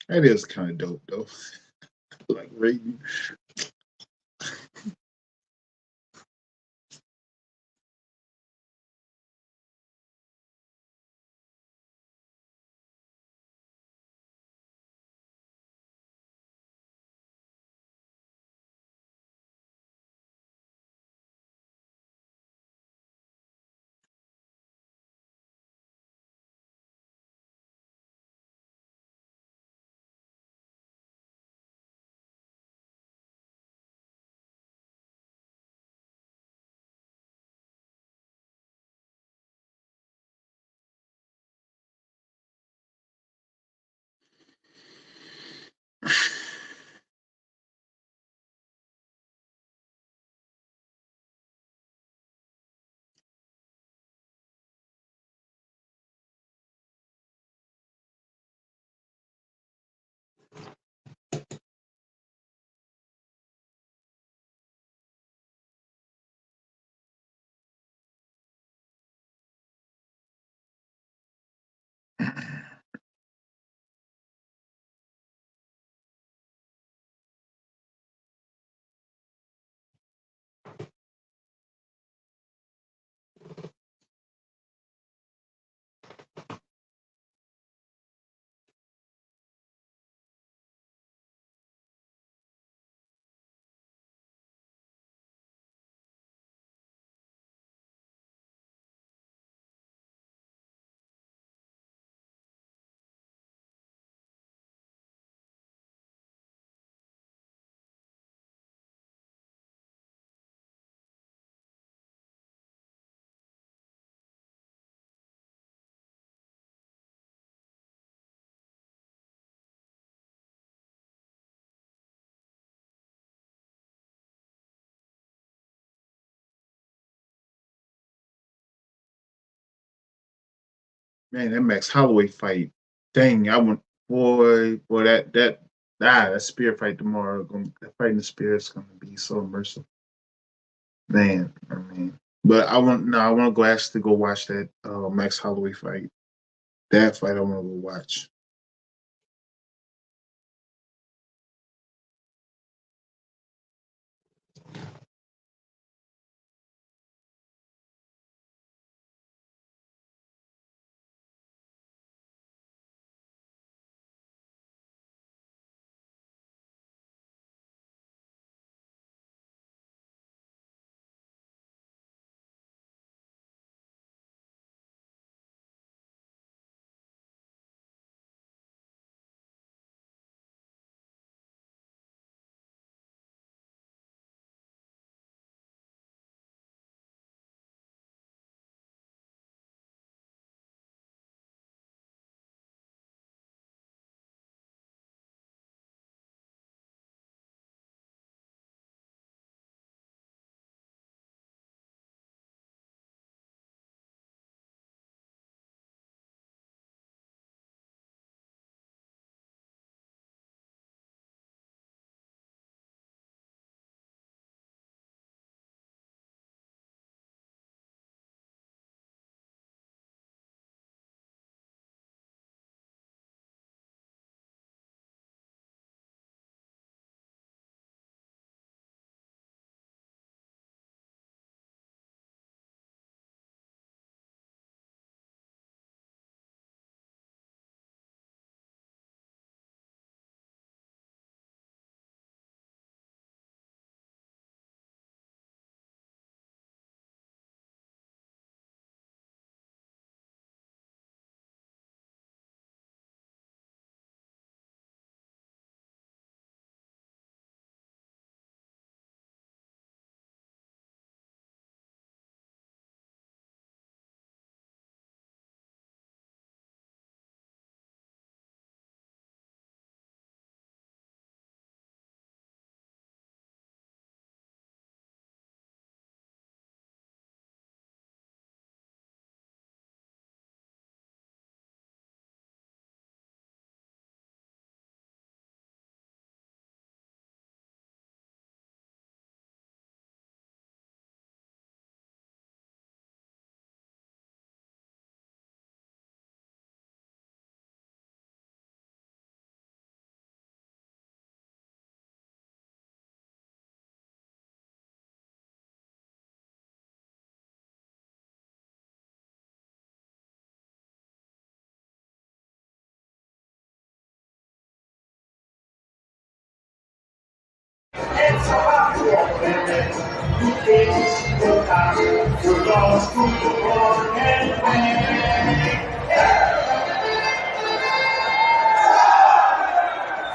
That is kind of dope though. Like rating. Man, that Max Holloway fight. Dang, I want boy that spear fight tomorrow. That fight in the spear is gonna be so immersive. Man, I mean, but I want to go actually go watch that Max Holloway fight. That fight I want to go watch.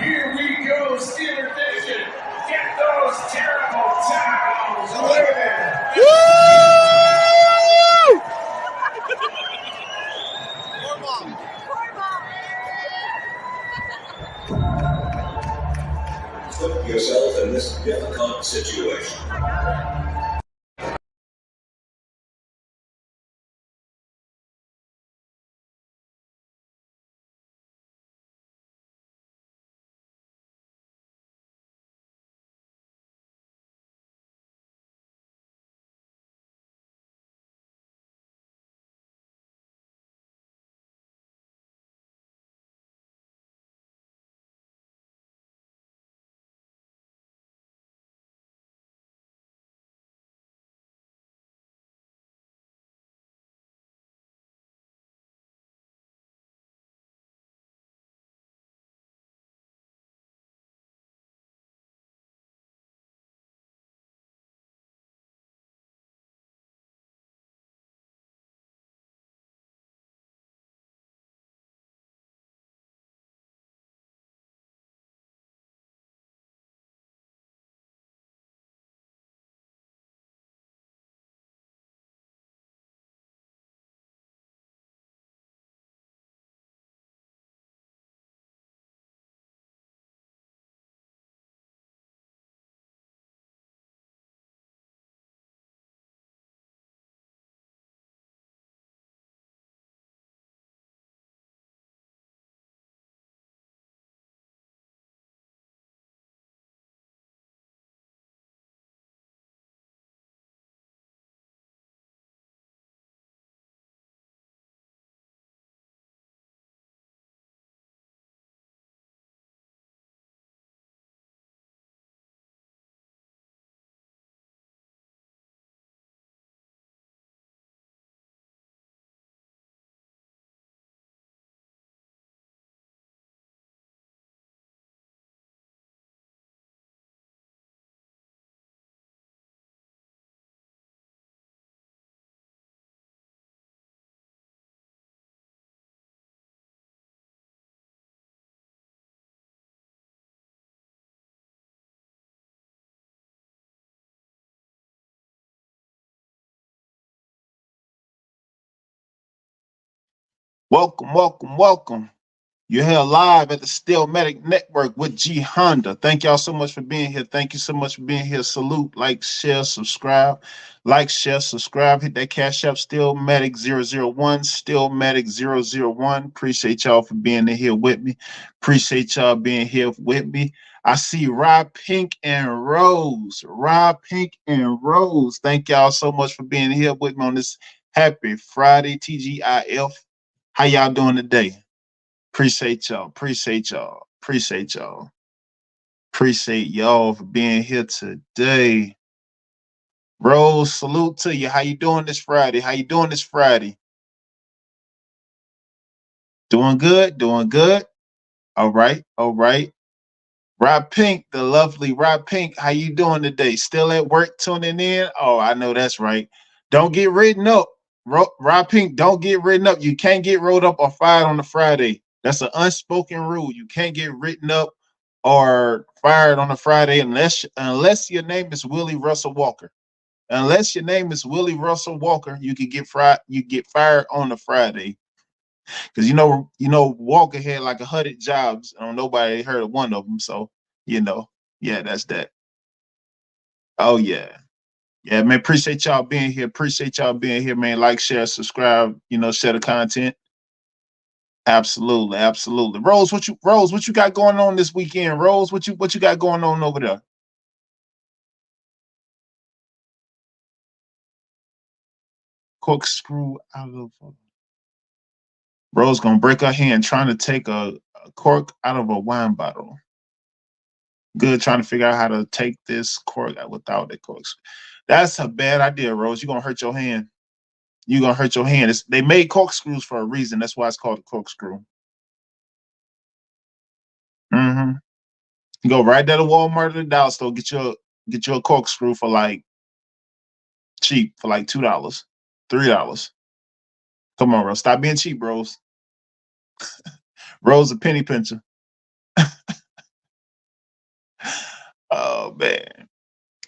Here we go, Steeler Nation. Get those terrible towels away there. Put yourself in this difficult situation. Welcome, welcome, welcome. You're here live at the Steelmatic Network with G Honda. Thank y'all so much for being here. Thank you so much for being here. Salute, like, share, subscribe. Like, share, subscribe. Hit that cash app, Steelmatic001, Steelmatic001. Appreciate y'all for being here with me. Appreciate y'all being here with me. I see Rob Pink and Rose. Rob Pink and Rose. Thank y'all so much for being here with me on this happy Friday, TGIF. How y'all doing today? Appreciate y'all. Appreciate y'all. Appreciate y'all. Appreciate y'all for being here today. Rose, salute to you. How you doing this Friday? How you doing this Friday? Doing good? Doing good? All right. All right. Rob Pink, the lovely Rob Pink, how you doing today? Still at work tuning in? Oh, I know that's right. Don't get written up. Rob Pink, don't get written up. You can't get rolled up or fired on a Friday. That's an unspoken rule. You can't get written up or fired on a Friday unless your name is Willie Russell Walker. Unless your name is Willie Russell Walker, you can get fired on a Friday. Because Walker had like 100 jobs, and nobody heard of one of them. So yeah, that's that. Oh yeah, yeah, man. Appreciate y'all being here. Appreciate y'all being here, man. Like, share, subscribe. Share the content. Absolutely, absolutely. Rose, what you got going on this weekend? Rose, what you got going on over there? Corkscrew out of. Rose gonna break her hand trying to take a cork out of a wine bottle. Good, trying to figure out how to take this cork out without the corks. That's a bad idea, Rose. You're gonna hurt your hand. You're gonna hurt your hand. They made corkscrews for a reason. That's why it's called a corkscrew. Mm-hmm. You go right there to Walmart or the dollar store, Get you a corkscrew for like cheap for like $2, $3. Come on, bro. Stop being cheap, bros. Rose a penny pincher. Oh man.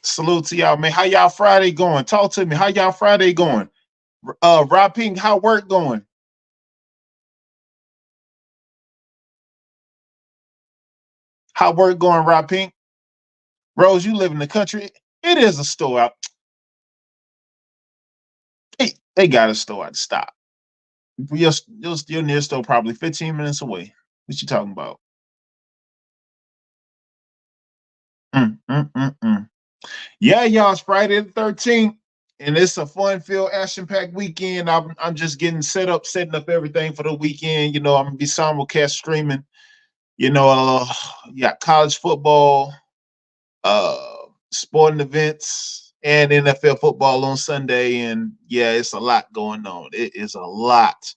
Salute to y'all, man. How y'all Friday going? Talk to me. How y'all Friday going? Rob Pink, how work going? How work going, Rob Pink? Rose, you live in the country. It is a store out. They got a store out. Stop. You're near store probably 15 minutes away. What you talking about? Mm, mm, mm, mm. Yeah, y'all, it's Friday the 13th, and it's a fun-filled, action-packed weekend. I'm just getting setting up everything for the weekend. You know, I'm gonna be simulcast streaming. You know, yeah, college football, uh, sporting events, and NFL football on Sunday. And yeah, it's a lot going on. It is a lot.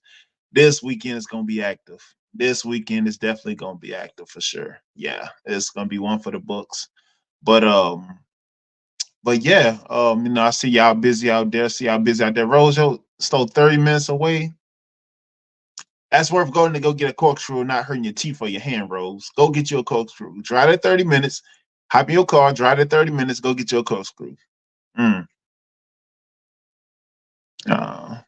This weekend is gonna be active. This weekend is definitely gonna be active for sure. Yeah, it's gonna be one for the books. But yeah, you know, I see y'all busy out there. See y'all busy out there. Rojo stole 30 minutes away. That's worth going to go get a corkscrew, not hurting your teeth or your hand, Rose. Go get you a corkscrew. Drive that 30 minutes. Hop in your car. Drive that 30 minutes. Go get you a corkscrew. Mm. Uh,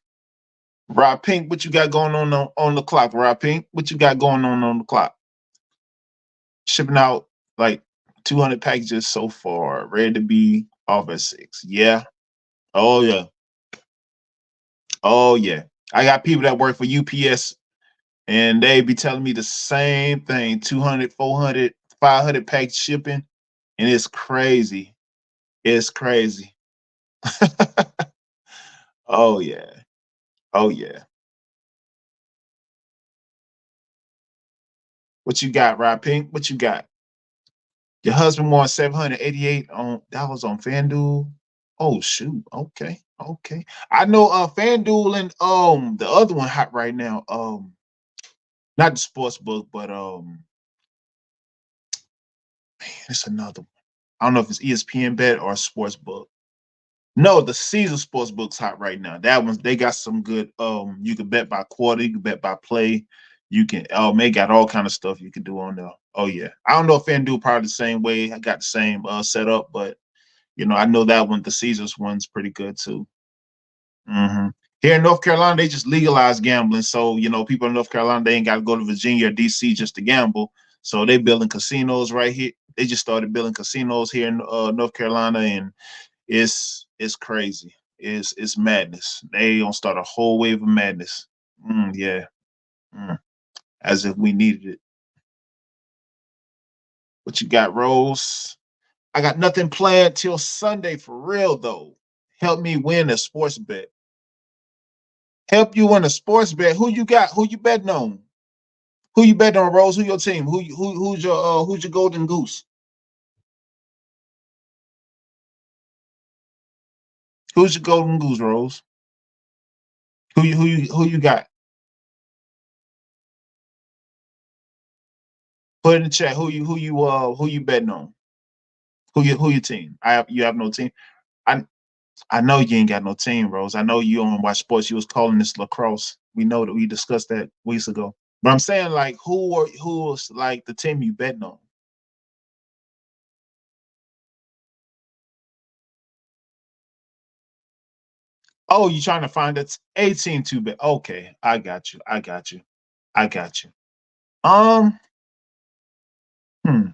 Rob Pink, what you got going on the clock? Rob Pink, what you got going on the clock? Shipping out like 200 packages so far. Ready to be off at 6. Yeah. Oh yeah. Oh yeah. I got people that work for UPS and they be telling me the same thing. 200, 400, 500 pack shipping, and it's crazy. It's crazy. Oh yeah. Oh yeah. What you got, Rob Pink? What you got? Your husband won 788 on that was on FanDuel. Oh shoot. Okay. Okay. I know FanDuel and the other one hot right now. Not the sports book, but it's another one. I don't know if it's ESPN bet or sports book. No, the Caesar sports book's hot right now. That one's they got some good. You can bet by quarter, you can bet by play. You can they got all kind of stuff you can do on there. Oh yeah, I don't know if FanDuel probably the same way. I got the same setup, but you know I know that one, the Caesars one's pretty good too. Hmm. Here in North Carolina, they just legalized gambling, so you know people in North Carolina they ain't got to go to Virginia or DC just to gamble. So they building casinos right here. They just started building casinos here in North Carolina, and it's crazy. It's madness. They gonna start a whole wave of madness. Yeah, mm. As if we needed it. What you got, Rose? I got nothing planned till Sunday for real though. Help me win a sports bet. Help you win a sports bet. Who you got? Who you betting on? Who you betting on, Rose? Who your team? Who's your golden goose? Who's your golden goose, Rose? Who you got? Put in the chat. Who you betting on? Who your team? You have no team. I know you ain't got no team, Rose. I know you don't watch sports. You was calling this lacrosse. We know that we discussed that weeks ago. But I'm saying like who was like the team you betting on? Oh, you trying to find a team to bet. Okay, I got you. I got you. I got you. Um, hmm.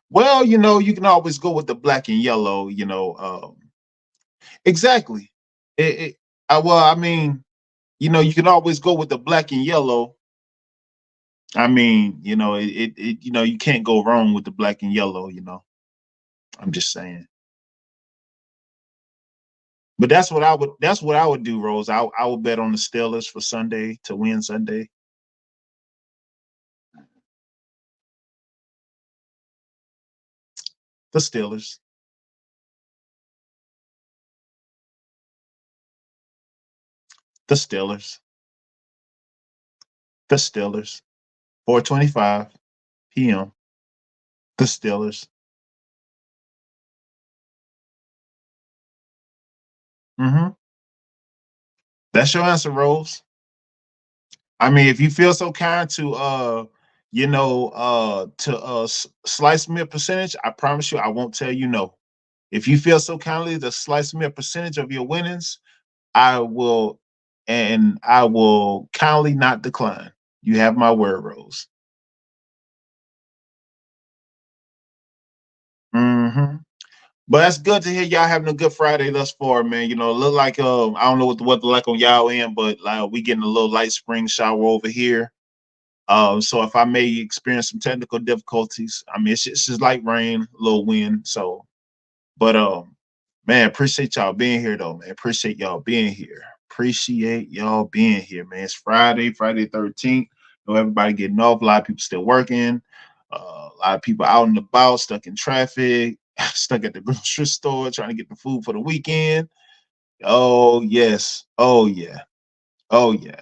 Well, you know, you can always go with the black and yellow, you know. Exactly. Well, I mean, you know, you can always go with the black and yellow. I mean, you know, you know, you can't go wrong with the black and yellow, you know. I'm just saying. But that's what I would do, Rose. I would bet on the Steelers for Sunday to win Sunday. The Steelers. The Steelers. The Steelers. 4:25 p.m. The Steelers. Mm-hmm. That's your answer, Rose. I mean, if you feel so kind to slice me a percentage, I promise you I won't tell you no. If you feel so kindly to slice me a percentage of your winnings, I will, and I will kindly not decline. You have my word, Rose. Mm-hmm. But that's good to hear y'all having a good Friday thus far, man. You know, it look like I don't know what the weather like on y'all end, but like we getting a little light spring shower over here. So if I may experience some technical difficulties, I mean it's just like rain, a little wind. So, but man, appreciate y'all being here though, man. Appreciate y'all being here. Appreciate y'all being here, man. It's Friday 13th. You know, everybody getting off. A lot of people still working. A lot of people out and about, stuck in traffic, stuck at the grocery store, trying to get the food for the weekend. Oh yes. Oh yeah. Oh yeah.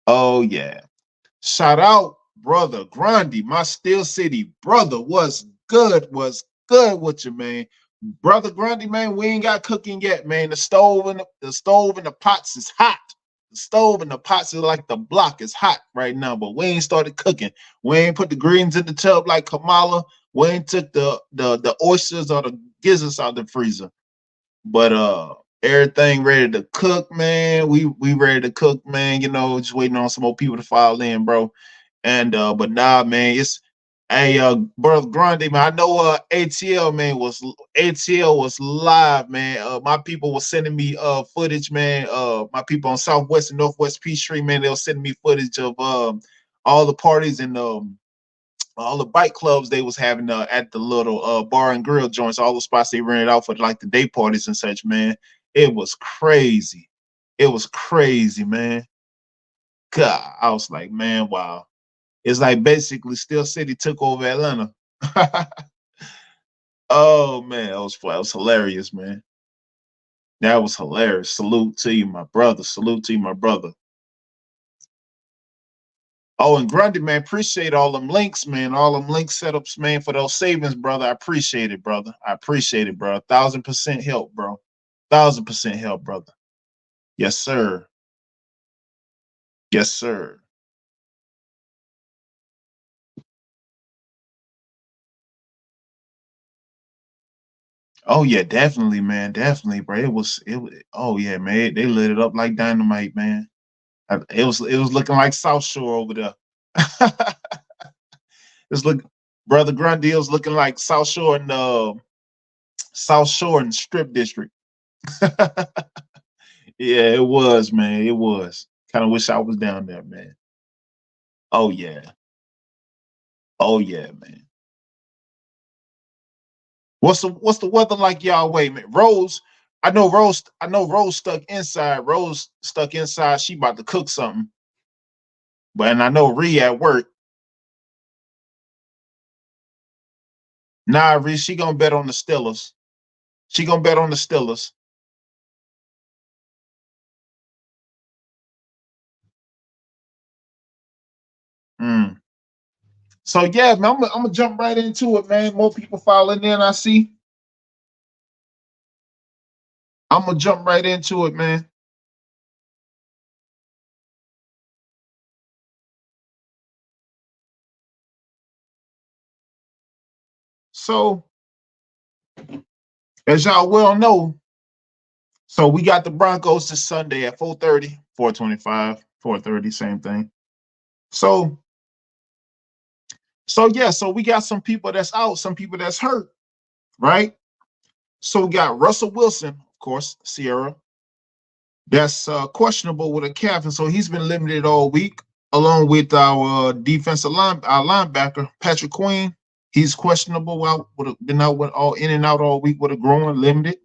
Oh yeah. Shout out, brother Grundy, my Steel City brother. Was good? Was good with you, man? Brother Grundy, man, we ain't got cooking yet, man. The stove and the pots is hot. The stove and the pots is like the block is hot right now, but we ain't started cooking. We ain't put the greens in the tub like Kamala. We ain't took the oysters or the gizzards out the freezer. But everything ready to cook, man. We ready to cook, man. You know, just waiting on some more people to file in, bro. And but nah, man, it's hey brother Grande, man. I know ATL was live, man. My people were sending me footage, man. My people on Southwest and Northwest Peachtree, man, they were sending me footage of all the parties and all the bike clubs they was having at the little bar and grill joints, all the spots they rented out for like the day parties and such, man. It was crazy. It was crazy, man. God, I was like, man, wow. It's like basically Steel City took over Atlanta. Oh man, that was hilarious, man. That was hilarious. Salute to you, my brother. Salute to you, my brother. Oh, and Grundy, man, appreciate all them links, man. All them link setups, man, for those savings, brother. I appreciate it, brother. I appreciate it, bro. 1,000% help, bro. 1,000% help, brother. Yes, sir. Yes, sir. Oh yeah, definitely, man. Definitely, bro. It was oh yeah, man. They lit it up like dynamite, man. It was looking like South Shore over there. It's look Brother Grundy was looking like South Shore and Strip District. Yeah, it was, man. It was. Kind of wish I was down there, man. Oh yeah. Oh yeah, man. What's the weather like y'all way, man? Rose, I know Rose stuck inside. Rose stuck inside. She about to cook something. But and I know Ree at work. Nah, Ree, she gonna bet on the Steelers. She gonna bet on the Steelers. Mm. So yeah, man, I'm gonna jump right into it, man. More people filing in, I see. I'm gonna jump right into it, man. So, as y'all well know, so we got the Broncos this Sunday at 4:30, 4:25, 4:30, same thing. So, so yeah, so we got some people that's out, some people that's hurt, right? So we got Russell Wilson, of course, Sierra, that's questionable with a calf, and so he's been limited all week, along with our our linebacker Patrick Queen. He's questionable. Out been out with all in and out all week with a groin, limited.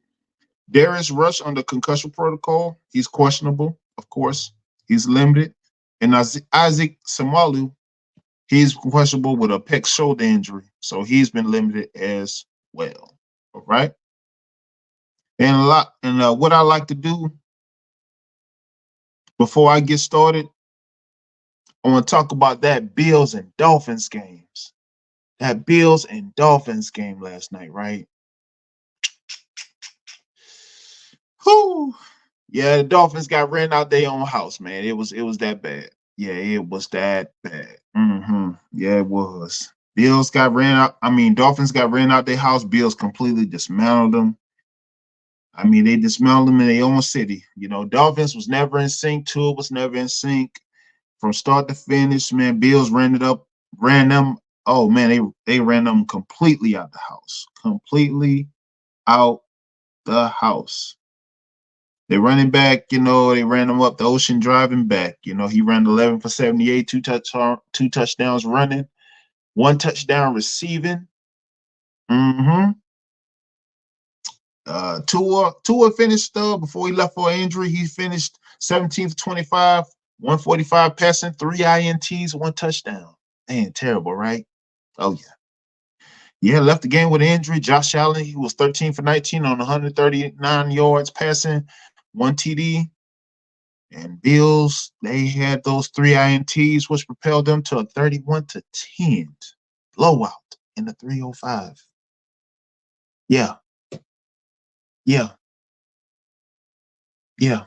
Darius Rush under concussion protocol. He's questionable, of course. He's limited. And Isaac Samalu, he's questionable with a pec shoulder injury, so he's been limited as well. All right. What I like to do before I get started, I want to talk about that Bills and Dolphins games. that Bills and Dolphins game last night, right? Whew. Yeah, the Dolphins got ran out their own house, man. It was that bad. Yeah, it was that bad. Yeah, it was. Bills got ran out. I mean, Dolphins got ran out their house. Bills completely dismantled them. I mean, they dismantled them in their own city. You know, Dolphins was never in sync. Tua was never in sync from start to finish. Man, Bills ran them. Oh man, they ran them completely out the house. Completely out the house. They running back, you know, they ran him up the ocean driving back. You know, he ran 11 for 78, two touchdowns running, one touchdown receiving. Mm-hmm. Tua finished before he left for injury. He finished 17 for 25, 145 passing, 3 INTs, one touchdown. Man, terrible, right? Oh yeah. Yeah, left the game with an injury. Josh Allen, he was 13 for 19 on 139 yards passing, one TD. And Bills, they had those 3 INTs, which propelled them to a 31-10 blowout in the 305. Yeah, yeah, yeah,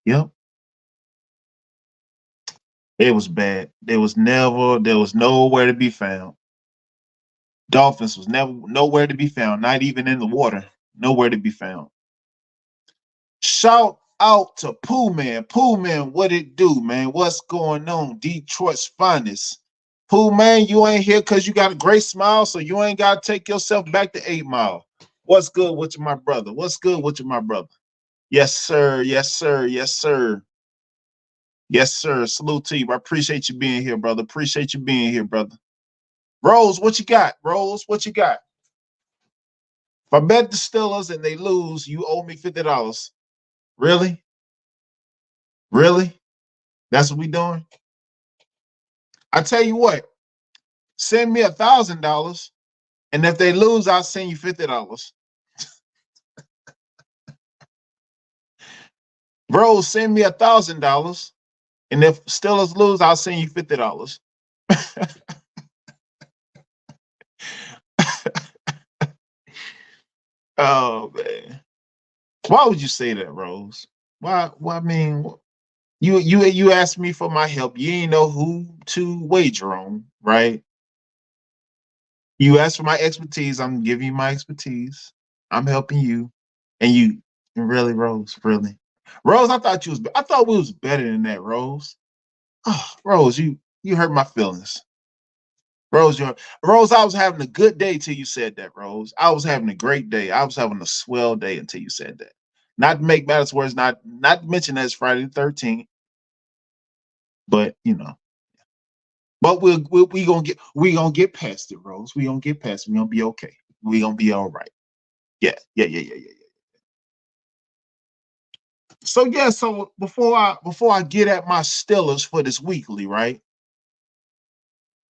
yep. It was bad. There was nowhere to be found. Dolphins was never nowhere to be found, not even in the water. Nowhere to be found. Shout out to Pooh Man. Pooh Man, what it do, man? What's going on? Detroit's finest. Pooh Man, you ain't here because you got a great smile, so you ain't got to take yourself back to 8 Mile. What's good with you, my brother? What's good with you, my brother? Yes, sir. Yes, sir. Yes, sir. Yes, sir. Salute to you. I appreciate you being here, brother. Appreciate you being here, brother. Rose, what you got? Rose, what you got? If I bet the Steelers and they lose, you owe me $50. Really? Really? That's what we doing? I tell you what, send me $1,000, and if they lose, I'll send you $50. Rose, send me $1,000, and if Steelers lose, I'll send you $50. Oh man, why would you say that, Rose? Why? I mean, you asked me for my help. You ain't know who to wager on, right? You asked for my expertise. I'm giving you my expertise. I'm helping you, and you and really, Rose, really, Rose. I thought we was better than that, Rose. Oh, Rose, you hurt my feelings. Rose, I was having a good day till you said that, Rose. I was having a great day. I was having a swell day until you said that. Not to make matters worse, not to mention that it's Friday the 13th, but you know. But we gonna get past it, Rose. We gonna get past it. We gonna be okay. We gonna be all right. Yeah, yeah, yeah, yeah, yeah, yeah. So yeah, so before I get at my Steelers for this weekly, right?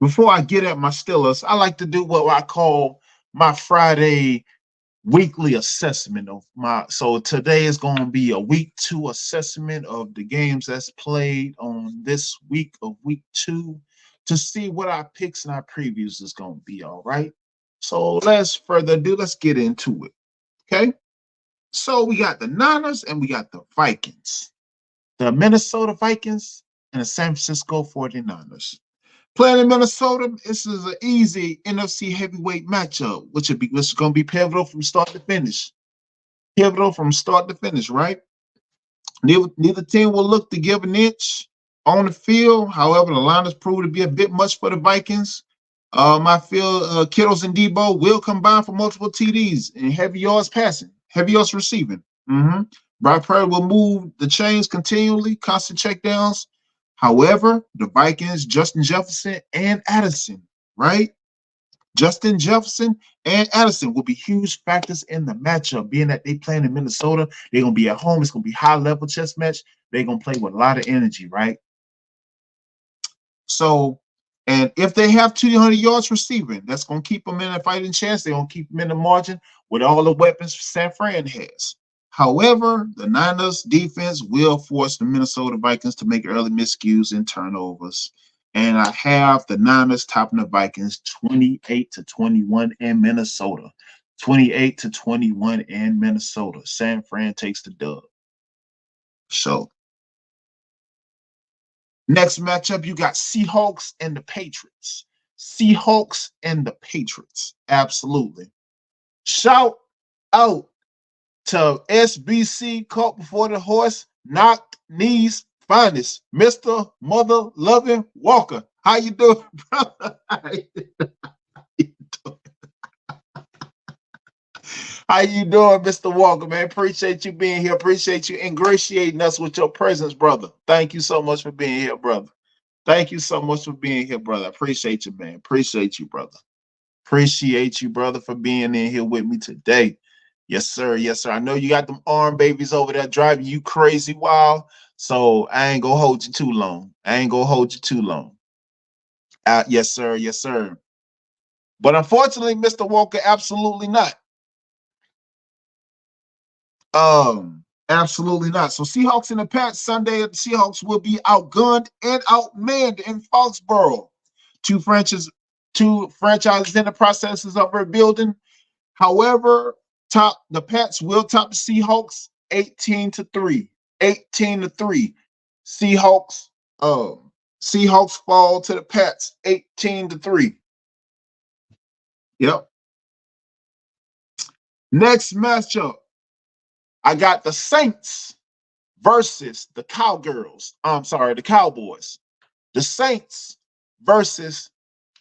Before I get at my Steelers, I like to do what I call my Friday weekly assessment of my. So today is going to be a week 2 assessment of the games that's played on this week of week 2 to see what our picks and our previews is going to be. All right. So let's further ado. Let's get into it. Okay. So we got the Niners and we got the Vikings, the Minnesota Vikings and the San Francisco 49ers. Playing in Minnesota, this is an easy NFC heavyweight matchup, which is going to be pivotal from start to finish. Pivotal from start to finish, right? Neither team will look to give an inch on the field. However, the line has proved to be a bit much for the Vikings. I feel Kittles and Debo will combine for multiple TDs and heavy yards passing, heavy yards receiving. Brock Purdy will move the chains continually, constant checkdowns. However, the Vikings, Justin Jefferson and Addison, right? Justin Jefferson and Addison will be huge factors in the matchup, being that they playing in Minnesota. They're going to be at home. It's going to be high level chess match. They're going to play with a lot of energy, right? So, and if they have 200 yards receiving, that's going to keep them in a fighting chance. They're going to keep them in the margin with all the weapons San Fran has. However, the Niners defense will force the Minnesota Vikings to make early miscues and turnovers. And I have the Niners topping the Vikings 28-21 in Minnesota. 28-21 in Minnesota. San Fran takes the dub. So next matchup, you got Seahawks and the Patriots. Seahawks and the Patriots. Absolutely. Shout out to SBC caught before the horse, knocked knees finest, Mr. Mother Loving Walker. How you doing, brother? How you doing, Mr. Walker, man? Appreciate you being here. Appreciate you ingratiating us with your presence, brother. Thank you so much for being here, brother. Thank you so much for being here, brother. Appreciate you, man. Appreciate you, brother. Appreciate you, brother, for being in here with me today. Yes, sir. Yes, sir. I know you got them arm babies over there driving you crazy wild, so I ain't gonna hold you too long. I ain't gonna hold you too long. Yes, sir. Yes, sir. But unfortunately, Mr. Walker, absolutely not. Absolutely not. So Seahawks and the Pats Sunday, the Seahawks will be outgunned and outmanned in Foxborough. Two franchises in the processes of rebuilding. However, the Pats will top the Seahawks 18-3. 18-3. Seahawks fall to the Pats 18-3. Yep. Next matchup, I got the Saints versus the Cowgirls. I'm sorry, the Cowboys. The Saints versus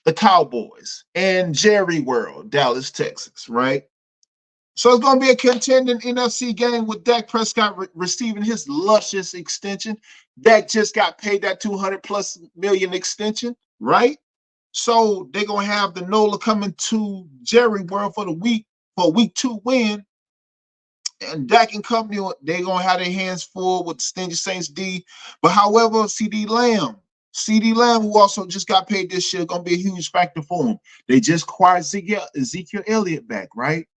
the Cowboys in Jerry World, Dallas, Texas, right? So it's going to be a contending NFC game with Dak Prescott receiving his luscious extension. Dak just got paid that $200+ million extension, right? So they're going to have the NOLA coming to Jerry World for week 2 win. And Dak and company, they're going to have their hands full with the Stingy Saints D. But however, CD Lamb, who also just got paid this year, going to be a huge factor for him. They just acquired Ezekiel Elliott back, right?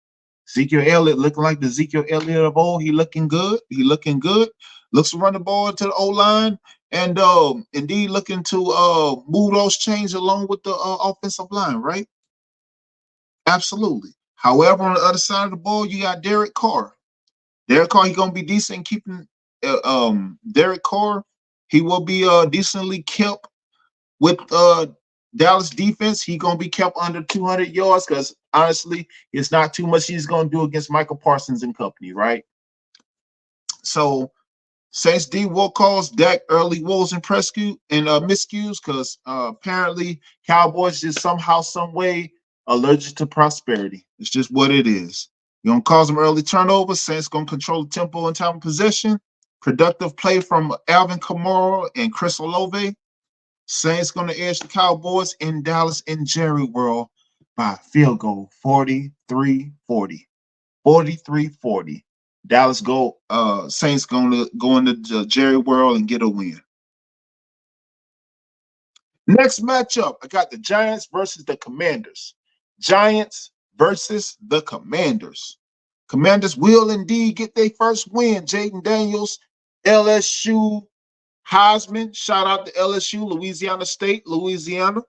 Ezekiel Elliott looking like the Ezekiel Elliott of old. He looking good. Looks to run the ball to the O-line. And indeed looking to move those chains along with the offensive line, right? Absolutely. However, on the other side of the ball, you got Derek Carr. Derek Carr, he's going to be decent keeping Derek Carr. He will be decently kept with Dallas defense. He's going to be kept under 200 yards because, honestly, it's not too much he's going to do against Michael Parsons and company, right? So Saints D will cause Dak early woes and miscues because apparently Cowboys just somehow, some way allergic to prosperity. It's just what it is. You're going to cause them early turnovers. Saints going to control the tempo and time of possession. Productive play from Alvin Kamara and Chris Olave. Saints going to edge the Cowboys in Dallas in Jerry World by field goal 43-40. 43-40. Dallas Saints going to go into Jerry World and get a win. Next matchup, I got the Giants versus the Commanders. Giants versus the Commanders. Commanders will indeed get their first win. Jaden Daniels, LSU Heisman. Shout out to LSU, Louisiana State, Louisiana.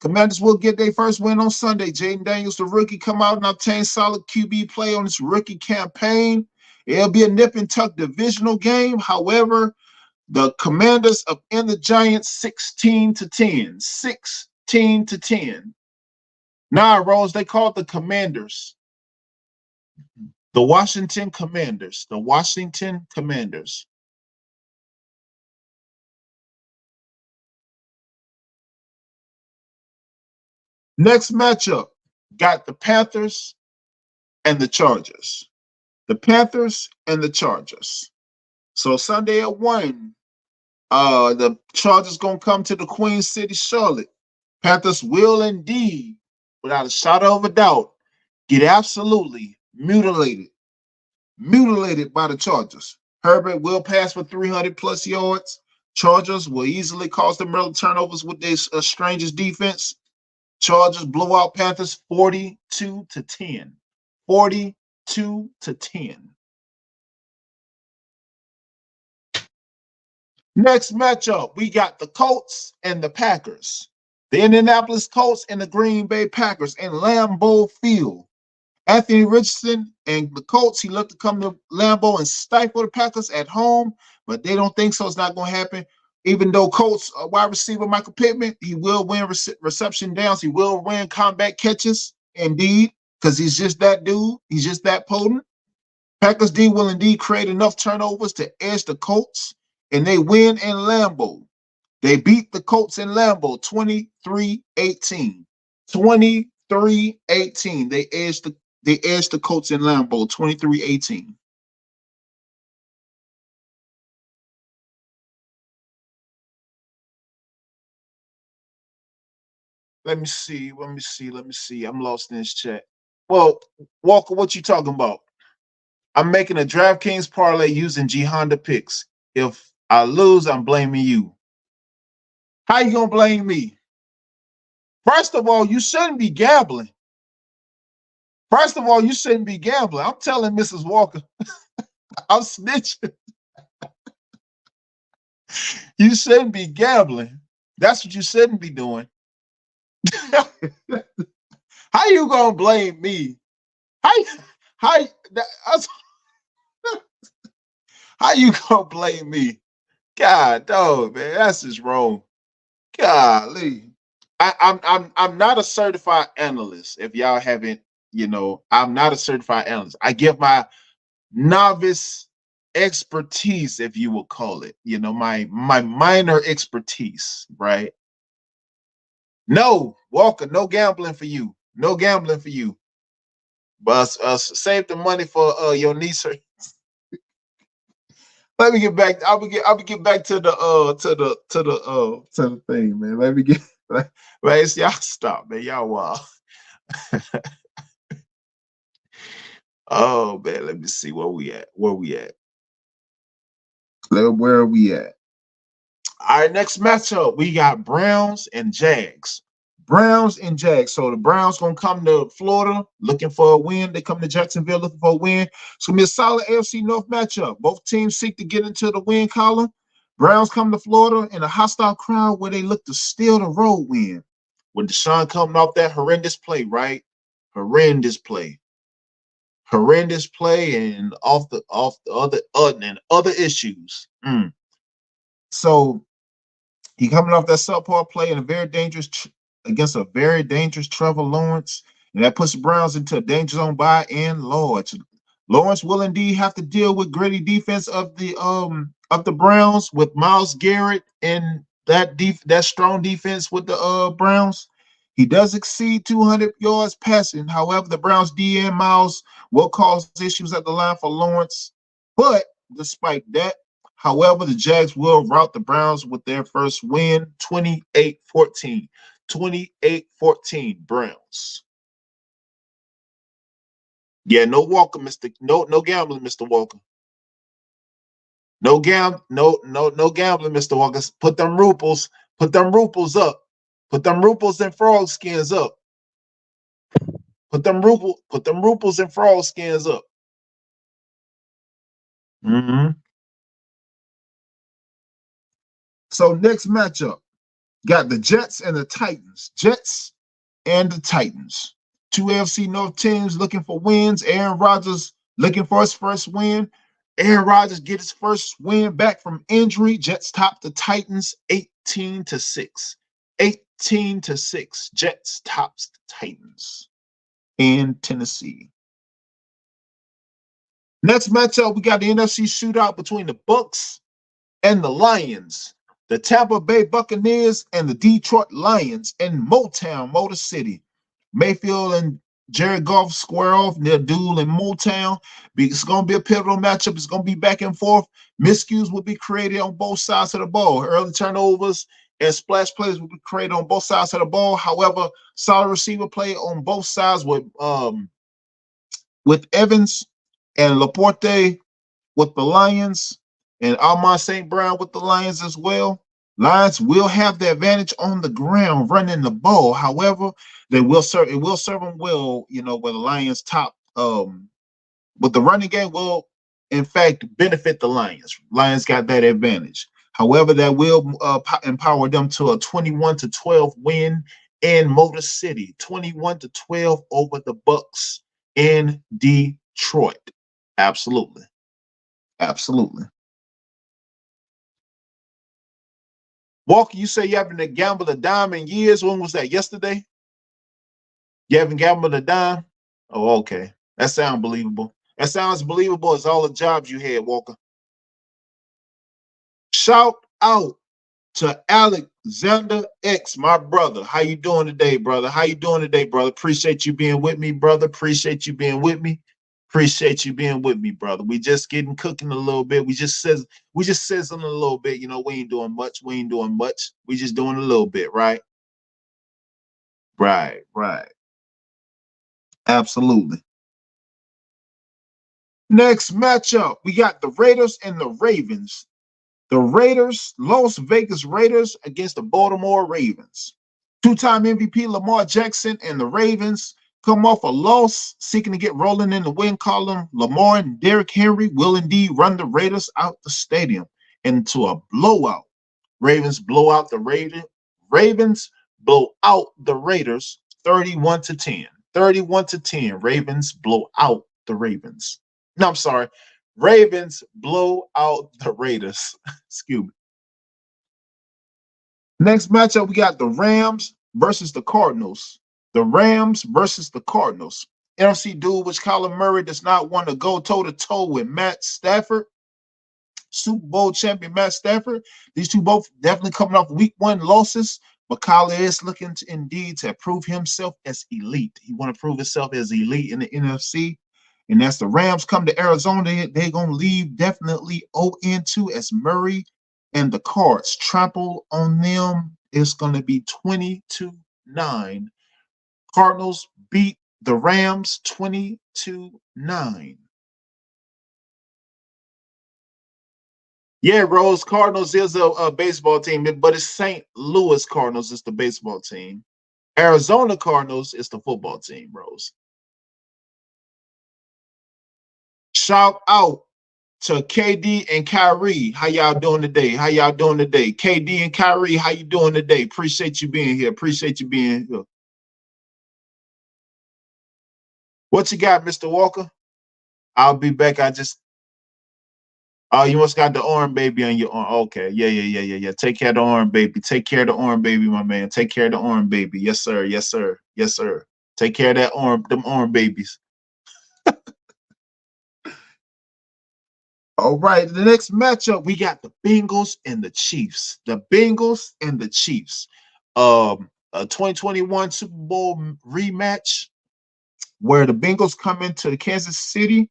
Commanders will get their first win on Sunday. Jaden Daniels, the rookie, come out and obtain solid QB play on his rookie campaign. It'll be a nip and tuck divisional game. However, the Commanders upend the Giants 16-10. 16-10. Nah, Rose, they call it the Commanders. The Washington Commanders. The Washington Commanders. Next matchup, got the Panthers and the Chargers. The Panthers and the Chargers. So Sunday at 1, the Chargers going to come to the Queen City, Charlotte. Panthers will indeed, without a shadow of a doubt, get absolutely mutilated by the Chargers. Herbert will pass for 300+ yards. Chargers will easily cause them early turnovers with their strangest defense. Chargers blow out Panthers 42-10. 42-10. Next matchup, we got the Colts and the Packers. The Indianapolis Colts and the Green Bay Packers in Lambeau Field. Anthony Richardson and the Colts, he looked to come to Lambeau and stifle the Packers at home, but they don't think so. It's not going to happen. Even though Colts wide receiver Michael Pittman, he will win reception downs. He will win combat catches, indeed, because he's just that dude. He's just that potent. Packers D will indeed create enough turnovers to edge the Colts, and they win in Lambeau. They beat the Colts in Lambeau 23-18. 23-18. They edged the Colts in Lambeau 23-18. Let me see. I'm lost in this chat. Well, Walker, what you talking about? I'm making a DraftKings parlay using G Honda picks. If I lose, I'm blaming you. How you gonna blame me? First of all, you shouldn't be gambling. I'm telling Mrs. Walker, I'm snitching. You shouldn't be gambling. That's what you shouldn't be doing. How you gonna blame me? How you gonna blame me? God, dog, man, that's just wrong. Golly, I'm not a certified analyst. If y'all haven't, I'm not a certified analyst. I give my novice expertise, if you will call it, my minor expertise, right? No, Walker, no gambling for you. No gambling for you. But save the money for your niece. Let me get back. I'll get back to the thing, man. Let me get man, y'all stop, man. Y'all wild. Oh man, let me see where we at. Where are we at? All right, next matchup, we got Browns and Jags. So the Browns gonna come to Florida looking for a win. They come to Jacksonville looking for a win. It's gonna be a solid AFC North matchup. Both teams seek to get into the win column. Browns come to Florida in a hostile crowd where they look to steal the road win. With Deshaun coming off that horrendous play, right? Horrendous play, and off the other issues. So he coming off that subpar play in against a very dangerous Trevor Lawrence, and that puts the Browns into a danger zone by and large. Lawrence will indeed have to deal with gritty defense of the Browns with Myles Garrett and that strong defense with the Browns. He does exceed 200 yards passing. However, the Browns D and Myles will cause issues at the line for Lawrence. But despite that, however, the Jags will rout the Browns with their first win, 28-14. 28-14 Browns. Yeah, no Walker, no gambling, Mr. Walker. No gambling, Mr. Walker. Put them ruples up. Put them ruples and frog skins up. Put them ruples and frog skins up. So next matchup, got the Jets and the Titans. Jets and the Titans. Two AFC North teams looking for wins. Aaron Rodgers looking for his first win. Aaron Rodgers get his first win back from injury. Jets top the Titans 18-6. 18-6. Jets tops the Titans in Tennessee. Next matchup, we got the NFC shootout between the Bucs and the Lions. The Tampa Bay Buccaneers and the Detroit Lions in Motor City. Mayfield and Jared Goff square off their duel in Motown. It's going to be a pivotal matchup. It's going to be back and forth. Miscues will be created on both sides of the ball. Early turnovers and splash plays will be created on both sides of the ball. However, solid receiver play on both sides with Evans and Laporte with the Lions, and Amon St. Brown with the Lions as well. Lions will have the advantage on the ground running the ball. However, it will serve them well, where the Lions top. But the running game will, in fact, benefit the Lions. Lions got that advantage. However, that will empower them to a 21-12 win in Motor City, 21-12 over the Bucks in Detroit. Absolutely. Absolutely. Walker, you say you haven't gambled a dime in years. When was that? Yesterday? You haven't gambled a dime? Oh, okay. That sounds believable. That sounds believable as all the jobs you had, Walker. Shout out to Alexander X, my brother. How you doing today, brother? How you doing today, brother? Appreciate you being with me, brother. Appreciate you being with me. Appreciate you being with me, brother. We just getting cooking a little bit. We just sizzling a little bit. You know, we ain't doing much. We ain't doing much. We just doing a little bit, right? Right, right. Absolutely. Next matchup, we got the Raiders and the Ravens. The Raiders, Las Vegas Raiders against the Baltimore Ravens. Two-time MVP Lamar Jackson and the Ravens come off a loss, seeking to get rolling in the win column. Lamar and Derrick Henry will indeed run the Raiders out the stadium into a blowout. Ravens blow out the Raiders. Ravens blow out the Raiders 31-10. 31-10. Ravens blow out the Ravens. No, I'm sorry. Ravens blow out the Raiders. Excuse me. Next matchup, we got the Rams versus the Cardinals. The Rams versus the Cardinals. NFC dude, which Kyler Murray does not want to go toe-to-toe with Matt Stafford. Super Bowl champion Matt Stafford. These two both definitely coming off week 1 losses, but Kyler is looking to indeed to prove himself as elite. He want to prove himself as elite in the NFC. And as the Rams come to Arizona, they're going to leave definitely 0-2 as Murray and the Cards trample on them. It's going to be 20-9. Cardinals beat the Rams 20-9. Yeah, Rose, Cardinals is a baseball team, but it's St. Louis Cardinals is the baseball team. Arizona Cardinals is the football team, Rose. Shout out to KD and Kyrie. How y'all doing today? How y'all doing today? KD and Kyrie, how you doing today? Appreciate you being here. Appreciate you being here. What you got, Mr. Walker? I'll be back. Oh, you must got the arm baby on your arm. Okay. Yeah. Take care of the arm baby. Take care of the arm baby, my man. Take care of the arm baby. Yes, sir. Yes, sir. Yes, sir. Take care of that arm, them arm babies. All right. The next matchup, we got the Bengals and the Chiefs. The Bengals and the Chiefs. A 2021 Super Bowl rematch where the Bengals come into Kansas City.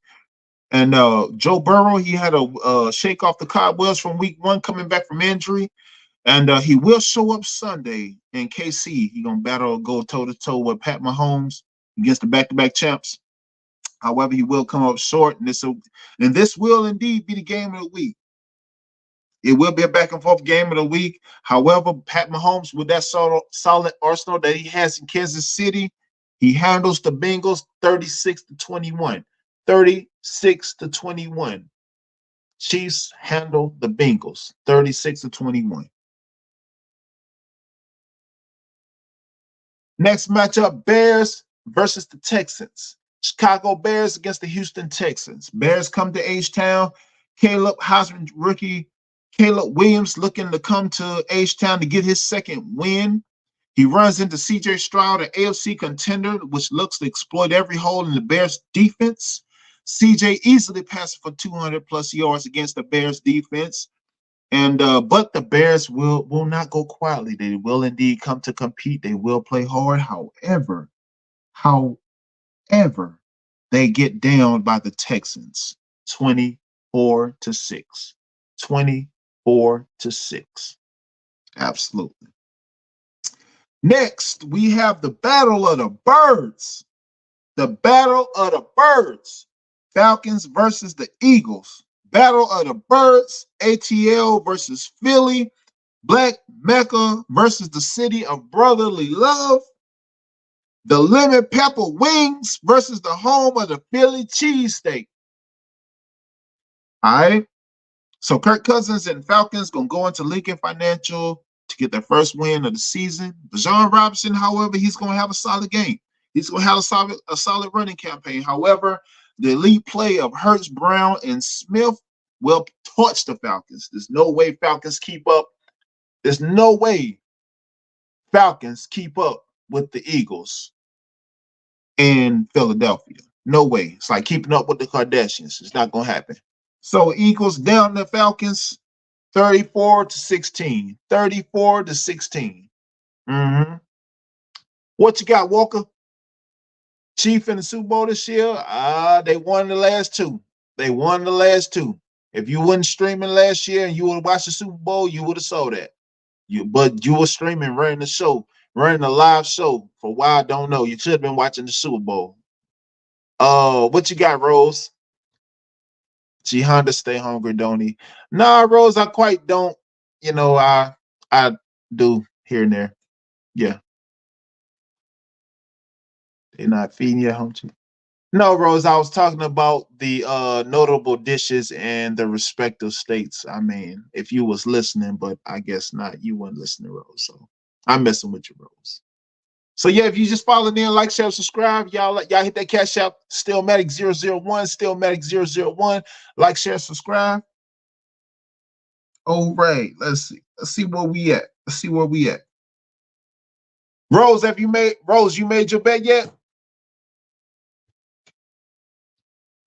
And Joe Burrow, he had a shake off the cobwebs from week 1 coming back from injury. And he will show up Sunday in KC. He's going to go toe-to-toe with Pat Mahomes against the back-to-back champs. However, he will come up short. And this will indeed be the game of the week. It will be a back-and-forth game of the week. However, Pat Mahomes, with that solid arsenal that he has in Kansas City, he handles the Bengals 36-21. 36-21. Chiefs handle the Bengals 36-21. Next matchup, Bears versus the Texans. Chicago Bears against the Houston Texans. Bears come to H-Town. Caleb Heisman rookie Caleb Williams looking to come to H-Town to get his second win. He runs into C.J. Stroud, an AFC contender, which looks to exploit every hole in the Bears' defense. C.J. easily passing for 200-plus yards against the Bears' defense. And but the Bears will not go quietly. They will indeed come to compete. They will play hard. However, they get down by the Texans 24-6. 24-6. Absolutely. Next, we have the Battle of the Birds. The Battle of the Birds. Falcons versus the Eagles. Battle of the Birds. ATL versus Philly. Black Mecca versus the city of brotherly love. The Lemon Pepper Wings versus the home of the Philly cheesesteak. All right. So Kirk Cousins and Falcons gonna go into Lincoln Financial to get their first win of the season. Bijan Robinson, however, he's gonna have a solid game. He's gonna have a solid running campaign. However, the elite play of Hurts, Brown, and Smith will torch the Falcons. There's no way Falcons keep up. There's no way Falcons keep up with the Eagles in Philadelphia. No way. It's like keeping up with the Kardashians. It's not gonna happen. So Eagles down the Falcons 34-16. 34-16. Mm-hmm. What you got, Walker? Chief in the Super Bowl this year? They won the last two. They won the last two. If you wasn't streaming last year and you would have watched the Super Bowl, you would have saw that. But you were streaming, running the show, running a live show. For why I don't know. You should have been watching the Super Bowl. What you got, Rose? Gee, Honda stay hungry, don't he? Nah, Rose, I quite don't. You know, I do here and there. Yeah. They're not feeding you at home too. No, Rose, I was talking about the notable dishes in the respective states. I mean, if you was listening, but I guess not. You weren't listening, Rose. So I'm messing with you, Rose. So yeah, if you just follow in, like, share, subscribe, y'all hit that cash out, Steelmatic001, Steelmatic001, like, share, subscribe. All right, let's see. Let's see where we at. Let's see where we at. Rose, you made your bet yet?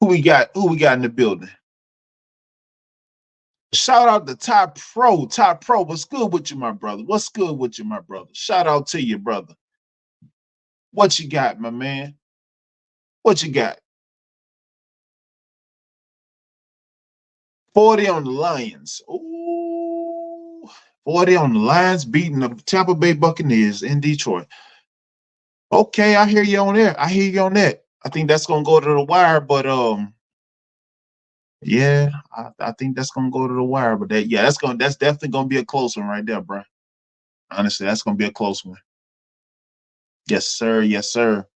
Who we got in the building? Shout out to Top Pro. Top Pro, what's good with you, my brother? What's good with you, my brother? Shout out to you, brother. What you got, my man? What you got? 40 on the Lions. Ooh, 40 on the Lions beating the Tampa Bay Buccaneers in Detroit. Okay, I hear you on there. I hear you on that. I think that's gonna go to the wire, but yeah, I think that's gonna go to the wire. But that's definitely gonna be a close one right there, bro. Honestly, that's gonna be a close one. Yes, sir. Yes, sir.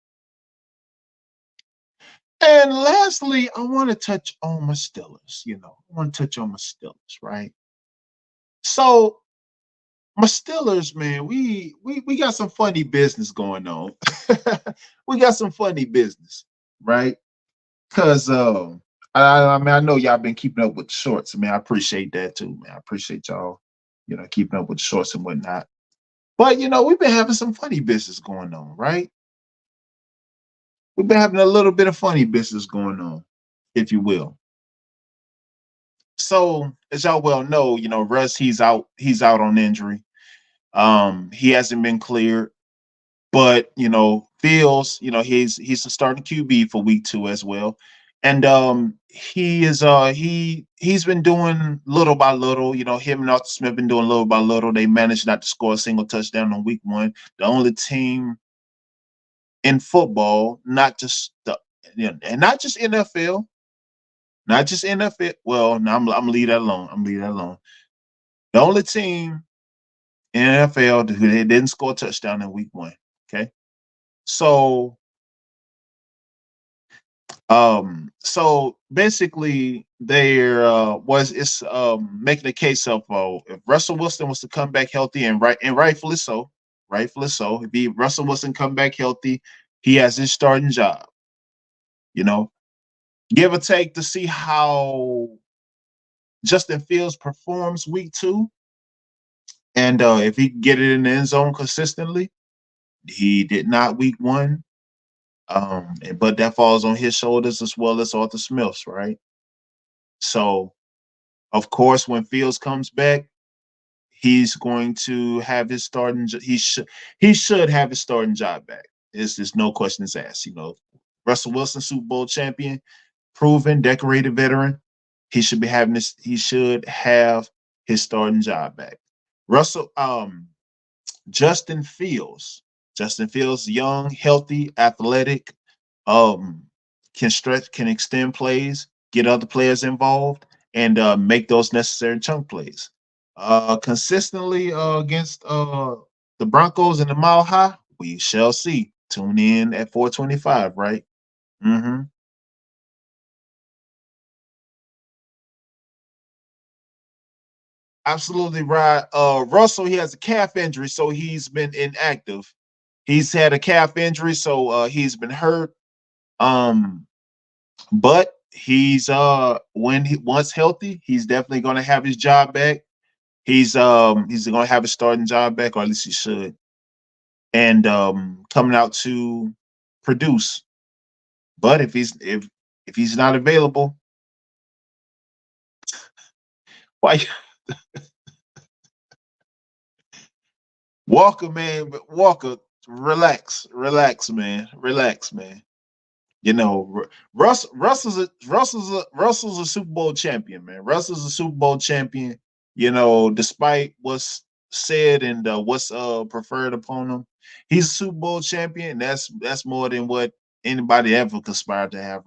And lastly, I want to touch on my Steelers. I want to touch on my Steelers, right? So my Steelers, man, we got some funny business going on. We got some funny business, right? Because I mean, I know y'all been keeping up with the shorts. I mean, I appreciate that too, man. I appreciate y'all, keeping up with the shorts and whatnot. But we've been having some funny business going on, right? We've been having a little bit of funny business going on, if you will. So, as y'all well know, Russ, he's out on injury. He hasn't been cleared. But Fields, he's a starting QB for week 2 as well. And he's been doing little by little. Him and Arthur Smith been doing little by little. They managed not to score a single touchdown on week 1. The only team in football, not just and not just NFL, not just NFL. Well, no, I'm gonna leave that alone. The only team in NFL who didn't score a touchdown in week 1. Okay. So basically there it's making a case of if Russell Wilson was to come back healthy and rightfully so, if Russell Wilson come back healthy, he has his starting job. Give or take to see how Justin Fields performs week 2. And if he can get it in the end zone consistently, he did not week 1. But that falls on his shoulders as well as Arthur Smith's, right? So, of course, when Fields comes back, he's going to have his starting. He should have his starting job back. It's just no questions asked. Russell Wilson, Super Bowl champion, proven, decorated veteran. He should be having this. He should have his starting job back. Justin Fields, young, healthy, athletic, can stretch, can extend plays, get other players involved, and make those necessary chunk plays. Consistently against the Broncos in the Mile High, we shall see. Tune in at 4:25, right? Mm-hmm. Absolutely right. Russell, he has a calf injury, so he's been inactive. He's had a calf injury, so he's been hurt. Um, but he's when he once healthy, he's definitely gonna have his job back. He's gonna have his starting job back, or at least he should. And coming out to produce. But if he's not available, why Walker, man, Walker, relax, man, relax, man. You know, Russell's a Super Bowl champion, man. Russell's a Super Bowl champion. You know, despite what's said and what's preferred upon him, he's a Super Bowl champion. That's more than what anybody ever conspired to have.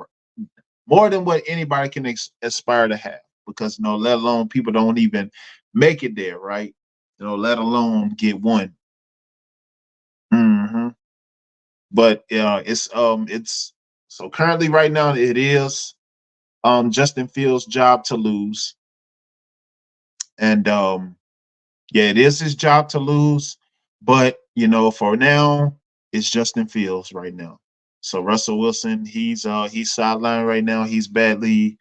More than what anybody can aspire to have, because let alone people don't even make it there, right? Let alone get one. Hmm. But it's so currently right now it is Justin Fields' job to lose, and yeah, it is his job to lose. But for now, it's Justin Fields right now. So Russell Wilson, he's sidelined right now. He's badly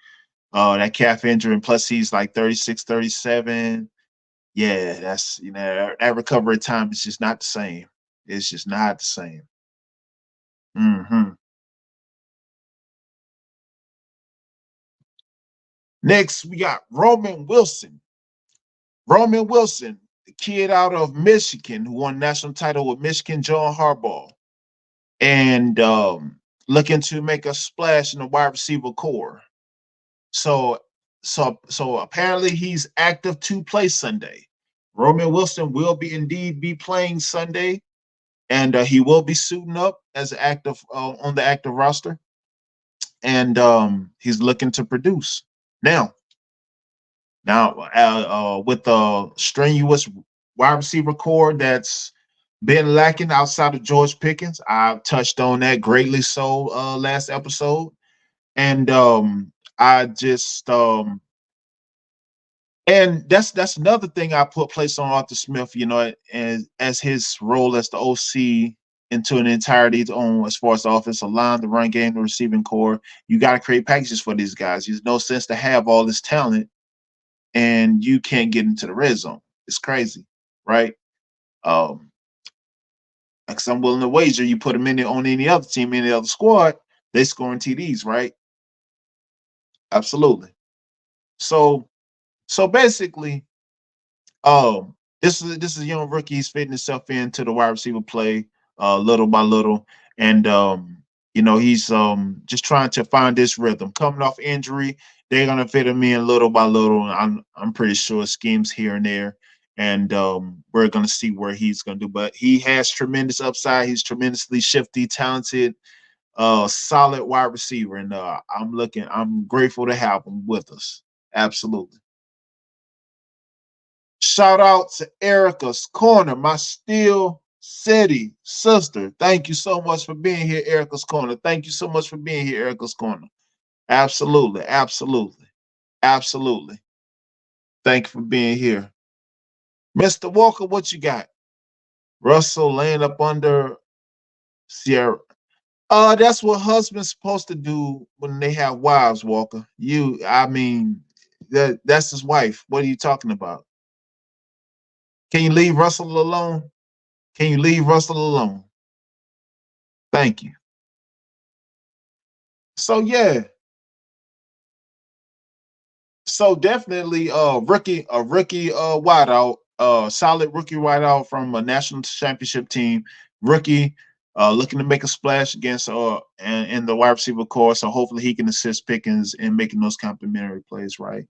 that calf injury, and plus he's like 36, 37. Yeah, that's that recovery time is just not the same. It's just not the same. Hmm. Next, we got Roman Wilson. Roman Wilson, the kid out of Michigan who won national title with Michigan, John Harbaugh, and looking to make a splash in the wide receiver core. So, so apparently he's active to play Sunday. Roman Wilson will indeed be playing Sunday, and he will be suiting up as active on the active roster, and he's looking to produce now. With the strenuous wide receiver core that's been lacking outside of George Pickens, I touched on that greatly so last episode, and I just and that's another thing I put place on Arthur Smith, as his role as the OC into an entirety on as far as the offensive line, the run game, the receiving core. You got to create packages for these guys. There's no sense to have all this talent and you can't get into the red zone. It's crazy, right? Um, because I'm willing to wager you put them on any other team, any other squad, they scoring TDs, right? Absolutely. So basically, this is a young rookie. He's fitting himself into the wide receiver play little by little, and he's just trying to find this rhythm. Coming off injury, they're gonna fit him in little by little. I'm pretty sure schemes here and there, and we're gonna see where he's gonna do. But he has tremendous upside. He's tremendously shifty, talented, solid wide receiver, and I'm grateful to have him with us. Absolutely. Shout out to Erica's Corner, my Steel City sister. Thank you so much for being here, Erica's Corner. Thank you so much for being here, Erica's Corner. Absolutely, absolutely, absolutely. Thank you for being here. Mr. Walker, what you got? Russell laying up under Sierra. That's what husbands supposed to do when they have wives, Walker. I mean, that's his wife. What are you talking about? Can you leave Russell alone? Can you leave Russell alone? Thank you. So yeah, so definitely a rookie wideout, solid rookie wideout from a national championship team, rookie looking to make a splash against in the wide receiver core. So hopefully he can assist Pickens in making those complimentary plays, right?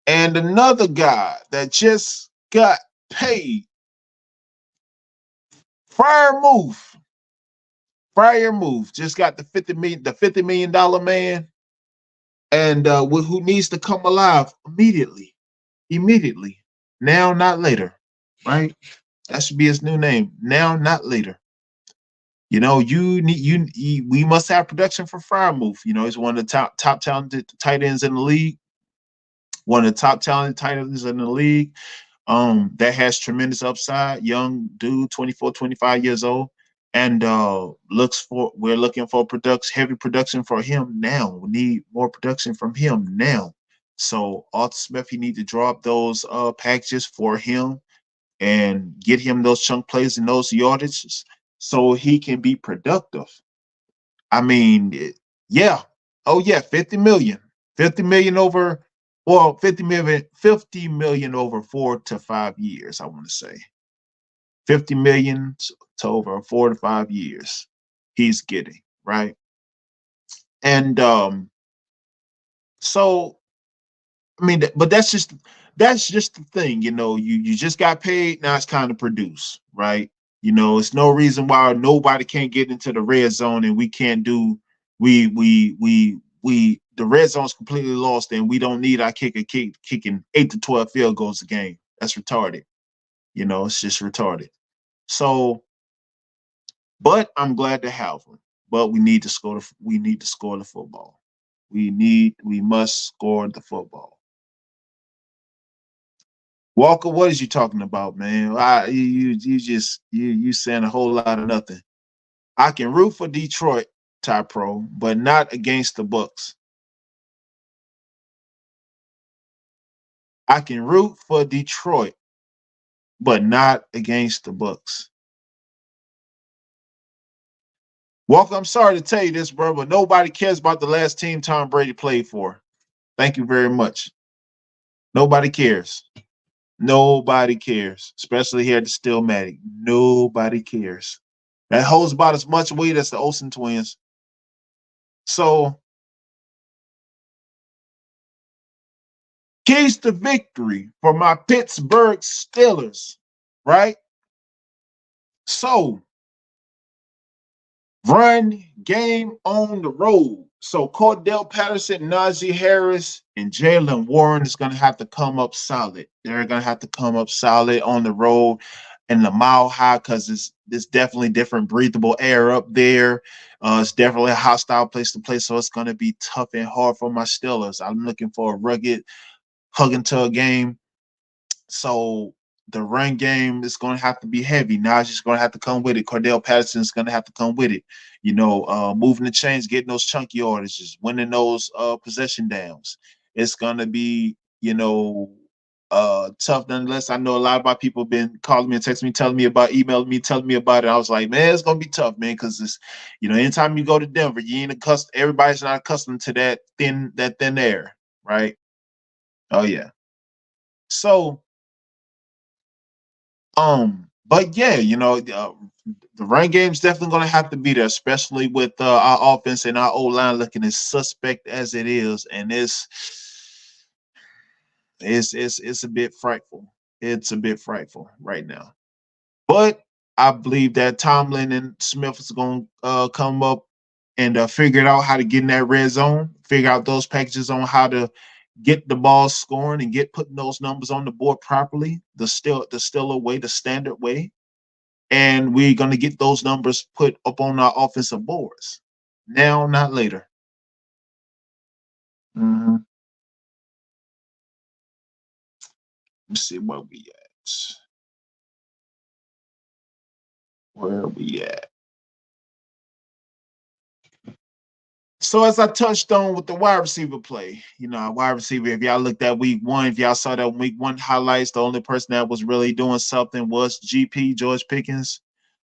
And another guy that just got paid, Friar Move. Friar Move just got the $50 million man, and who needs to come alive immediately. Immediately. Now, not later. Right? That should be his new name. Now, not later. You know, we must have production for Frymouth. You know, he's one of the top talented tight ends in the league, one of the top talented tight ends in the league. That has tremendous upside. Young dude, 24, 25 years old. And we're looking for heavy production for him now. We need more production from him now. So Arthur Smith, you need to drop those packages for him and get him those chunk plays and those yardages so he can be productive. I mean, yeah. Oh yeah, 50 million. 50 million over, well, 50 million over 4 to 5 years, I want to say. 50 million to over 4 to 5 years he's getting, right? And so I mean, but that's just the thing, you know. You just got paid, now it's kind of produce, right? You know, it's no reason why nobody can't get into the red zone and we can't do we the red zone's completely lost and we don't need our kicker kicking 8 to 12 field goals a game. That's retarded. You know, it's just retarded. So, but I'm glad to have him. But we need to score the football. We must score the football. Walker, what is you talking about, man? You saying a whole lot of nothing. I can root for Detroit, Ty Pro, but not against the Bucks. I can root for Detroit, but not against the Bucks. Walker, I'm sorry to tell you this, bro, but nobody cares about the last team Tom Brady played for. Thank you very much. Nobody cares. Nobody cares, especially here at the Steelmatic. Nobody cares. That holds about as much weight as the Olsen twins. So, keys to victory for my Pittsburgh Steelers, right? So, run game on the road. So, Cordell Patterson, Najee Harris, and Jalen Warren is going to have to come up solid. They're going to have to come up solid on the road and the mile high because it's definitely different breathable air up there. It's definitely a hostile place to play. So, it's going to be tough and hard for my Steelers. I'm looking for a rugged, hug and tug game. So the run game is going to have to be heavy. Najee's going to have to come with it. Cordell Patterson's going to have to come with it. You know, moving the chains, getting those chunky yardages, winning those possession downs. It's going to be, you know, tough nonetheless. I know a lot of my people have been calling me and texting me, telling me about, emailing me, telling me about it. I was like, man, it's going to be tough, man, because it's, you know, anytime you go to Denver, you ain't accustomed. Everybody's not accustomed to that thin air, right? Oh yeah. So but yeah, you know, the run game's definitely going to have to be there, especially with our offense and our O line looking as suspect as it is, and it's a bit frightful. It's a bit frightful right now. But I believe that Tomlin and Smith is going to come up and figure out how to get in that red zone, figure out those packages on how to get the ball scoring and get putting those numbers on the board properly, the Stiller way, the standard way. And we're going to get those numbers put up on our offensive boards now, not later. Mm-hmm. Let's see where we at. Where are we at? So as I touched on with the wide receiver play, you know, wide receiver, if y'all looked at week one, if y'all saw that week one highlights, the only person that was really doing something was GP, George Pickens.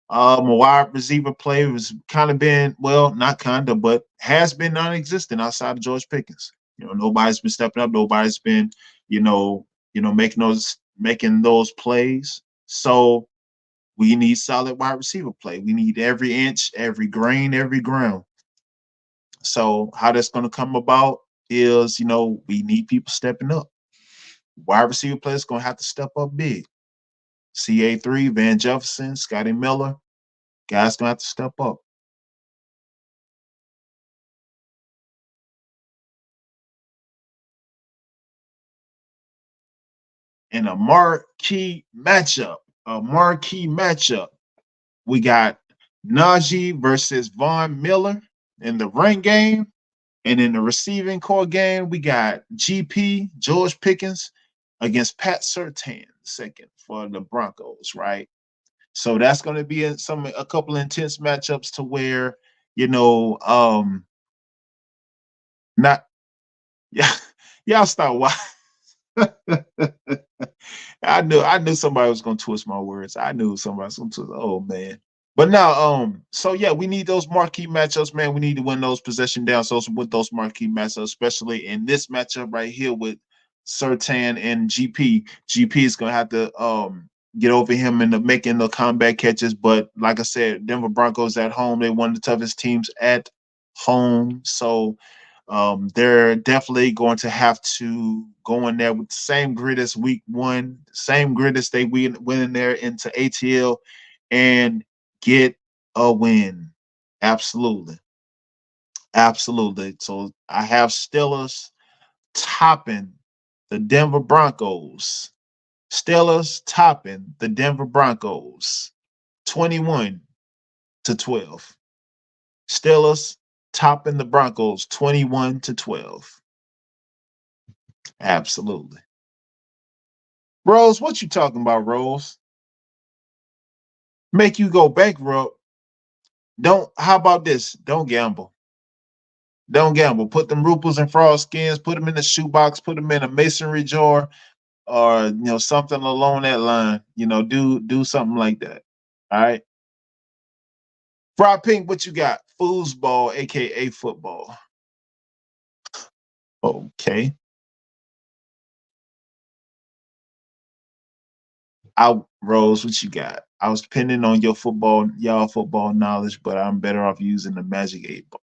A wide receiver play was kind of been, well, not kind of, but has been non-existent outside of George Pickens. You know, nobody's been stepping up. Nobody's been, making those plays. So we need solid wide receiver play. We need every inch, every grain, every ground. So how that's going to come about is, you know, we need people stepping up. Wide receiver players going to have to step up big. CA3, Van Jefferson, Scotty Miller, guys going to have to step up. In a marquee matchup, we got Najee versus Von Miller in the run game. And in the receiving core game, we got GP, George Pickens, against Pat Surtain, second for the Broncos, right? So that's going to be a couple of intense matchups to where, you know, not, yeah, y'all start watching. I knew somebody was gonna twist my words. I knew somebody was gonna twist. Oh man. But now, so yeah, we need those marquee matchups, man. We need to win those possession down. So with those marquee matchups, especially in this matchup right here with Surtain and GP. GP is gonna have to get over him and making the comeback catches. But like I said, Denver Broncos at home, they're one of the toughest teams at home. So they're definitely going to have to go in there with the same grit as week one, same grit as they went in there into ATL and get a win. Absolutely. Absolutely. So I have Steelers topping the Denver Broncos. Steelers topping the Denver Broncos 21-12. Steelers topping the Broncos 21-12. Absolutely. Rose, what you talking about, Rose? Make you go bankrupt. Don't, how about this? Don't gamble. Don't gamble. Put them ruples and frog skins, put them in the shoebox, put them in a masonry jar, or something along that line. Do something like that. All right. Fry Pink, what you got? Foosball, aka football. Okay. Rose, what you got? I was depending on y'all football knowledge, but I'm better off using the Magic 8 Ball.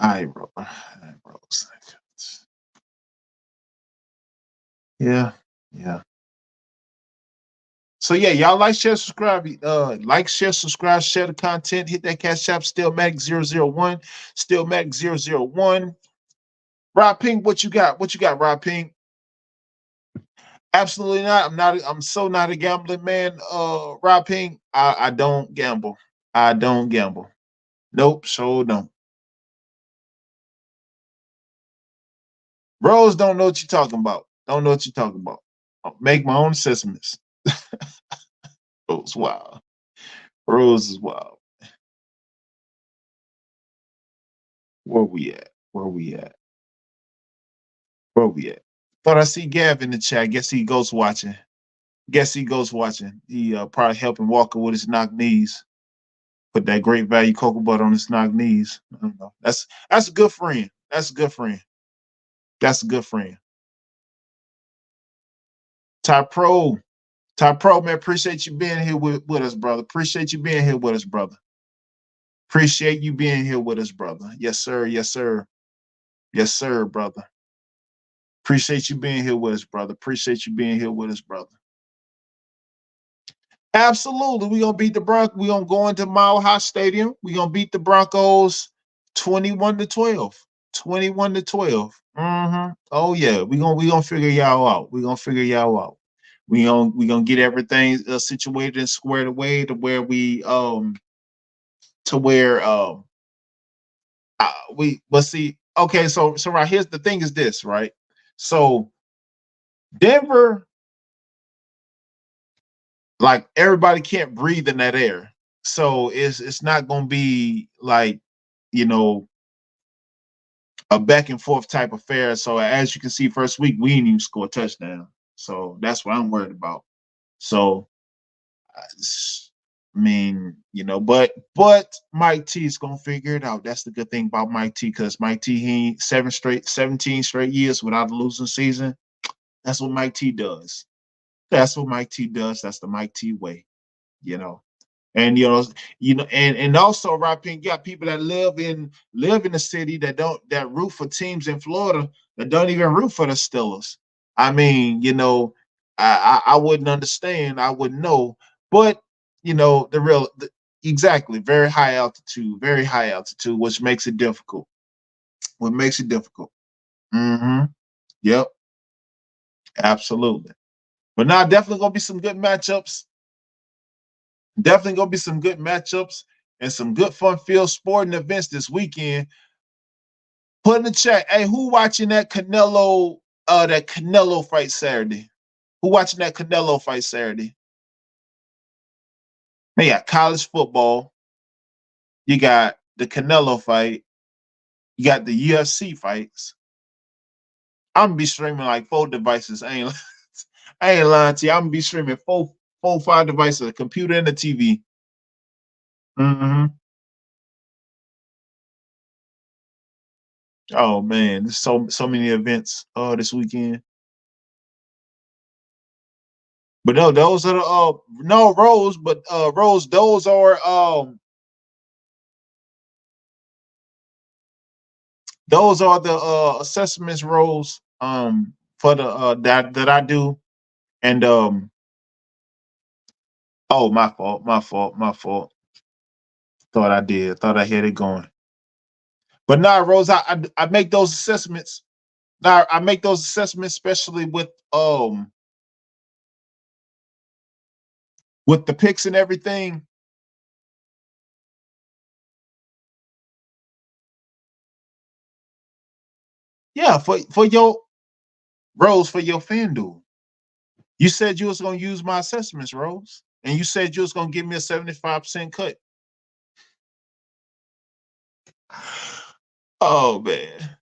I Rose. Yeah, yeah. So yeah, y'all like, share, subscribe. Like, share, subscribe, share the content. Hit that cash app. Steelmatic001. Steelmatic001. Rob Pink, what you got? What you got, Rob Pink? Absolutely not. I'm so not a gambling man. Rob Pink, I don't gamble. I don't gamble. Nope, so don't. Rose don't know what you're talking about. Don't know what you're talking about. I'll make my own assessments. Rose, wow. Rose is wild. Where we at? Where we at? Where we at? Thought I see Gav in the chat. Guess he goes watching. Guess he goes watching. He probably helping Walker with his knock knees. Put that great value cocoa butter on his knock knees. I don't know. That's a good friend. That's a good friend. That's a good friend. Ty Pro. Ty Pro, man, appreciate you being here with us, brother. Appreciate you being here with us, brother. Appreciate you being here with us, brother. Yes, sir. Yes, sir. Yes, sir, brother. Appreciate you being here with us, brother. Appreciate you being here with us, brother. Absolutely. We're gonna beat the Broncos. We're gonna go into Mile High Stadium. We're gonna beat the Broncos 21-12. 21-12. Mm-hmm. Oh yeah. We're gonna figure y'all out. We're gonna figure y'all out. We gonna get everything situated and squared away to where but see, okay, so right here's the thing is this, right? So Denver, like, everybody can't breathe in that air. So it's not gonna be like, you know, a back and forth type affair. So as you can see, first week we didn't even score a touchdown. So that's what I'm worried about. So I mean, but Mike T is gonna figure it out. That's the good thing about Mike T, because Mike T, he 17 straight years without a losing season. That's what Mike T does. That's what Mike T does. That's the Mike T way, you know. And and also, Rob Pink, you got people that live in the city that root for teams in Florida that don't even root for the Steelers. I mean, I wouldn't understand. I wouldn't know. But exactly, very high altitude, which makes it difficult. What makes it difficult? Mm-hmm. Yep. Absolutely. But now definitely gonna be some good matchups. Definitely gonna be some good matchups and some good fun-filled sporting events this weekend. Put in the chat, hey, who watching that Canelo fight Saturday? Who watching that Canelo fight Saturday? Man, you got college football. You got the Canelo fight. You got the UFC fights. I'm gonna be streaming like 4 devices. I ain't lying to you. I'm gonna be streaming 5 devices, a computer and a TV. Mm-hmm. Oh man, there's so many events this weekend. But no, those are the no Rose, but Rose, those are the assessments roles for the that I do. And oh, my fault. Thought I had it going. But now, Rose, I make those assessments. Now I make those assessments, especially with the picks and everything. Yeah, for your Rose, for your FanDuel. You said you was gonna use my assessments, Rose, and you said you was gonna give me a 75% cut. Oh man.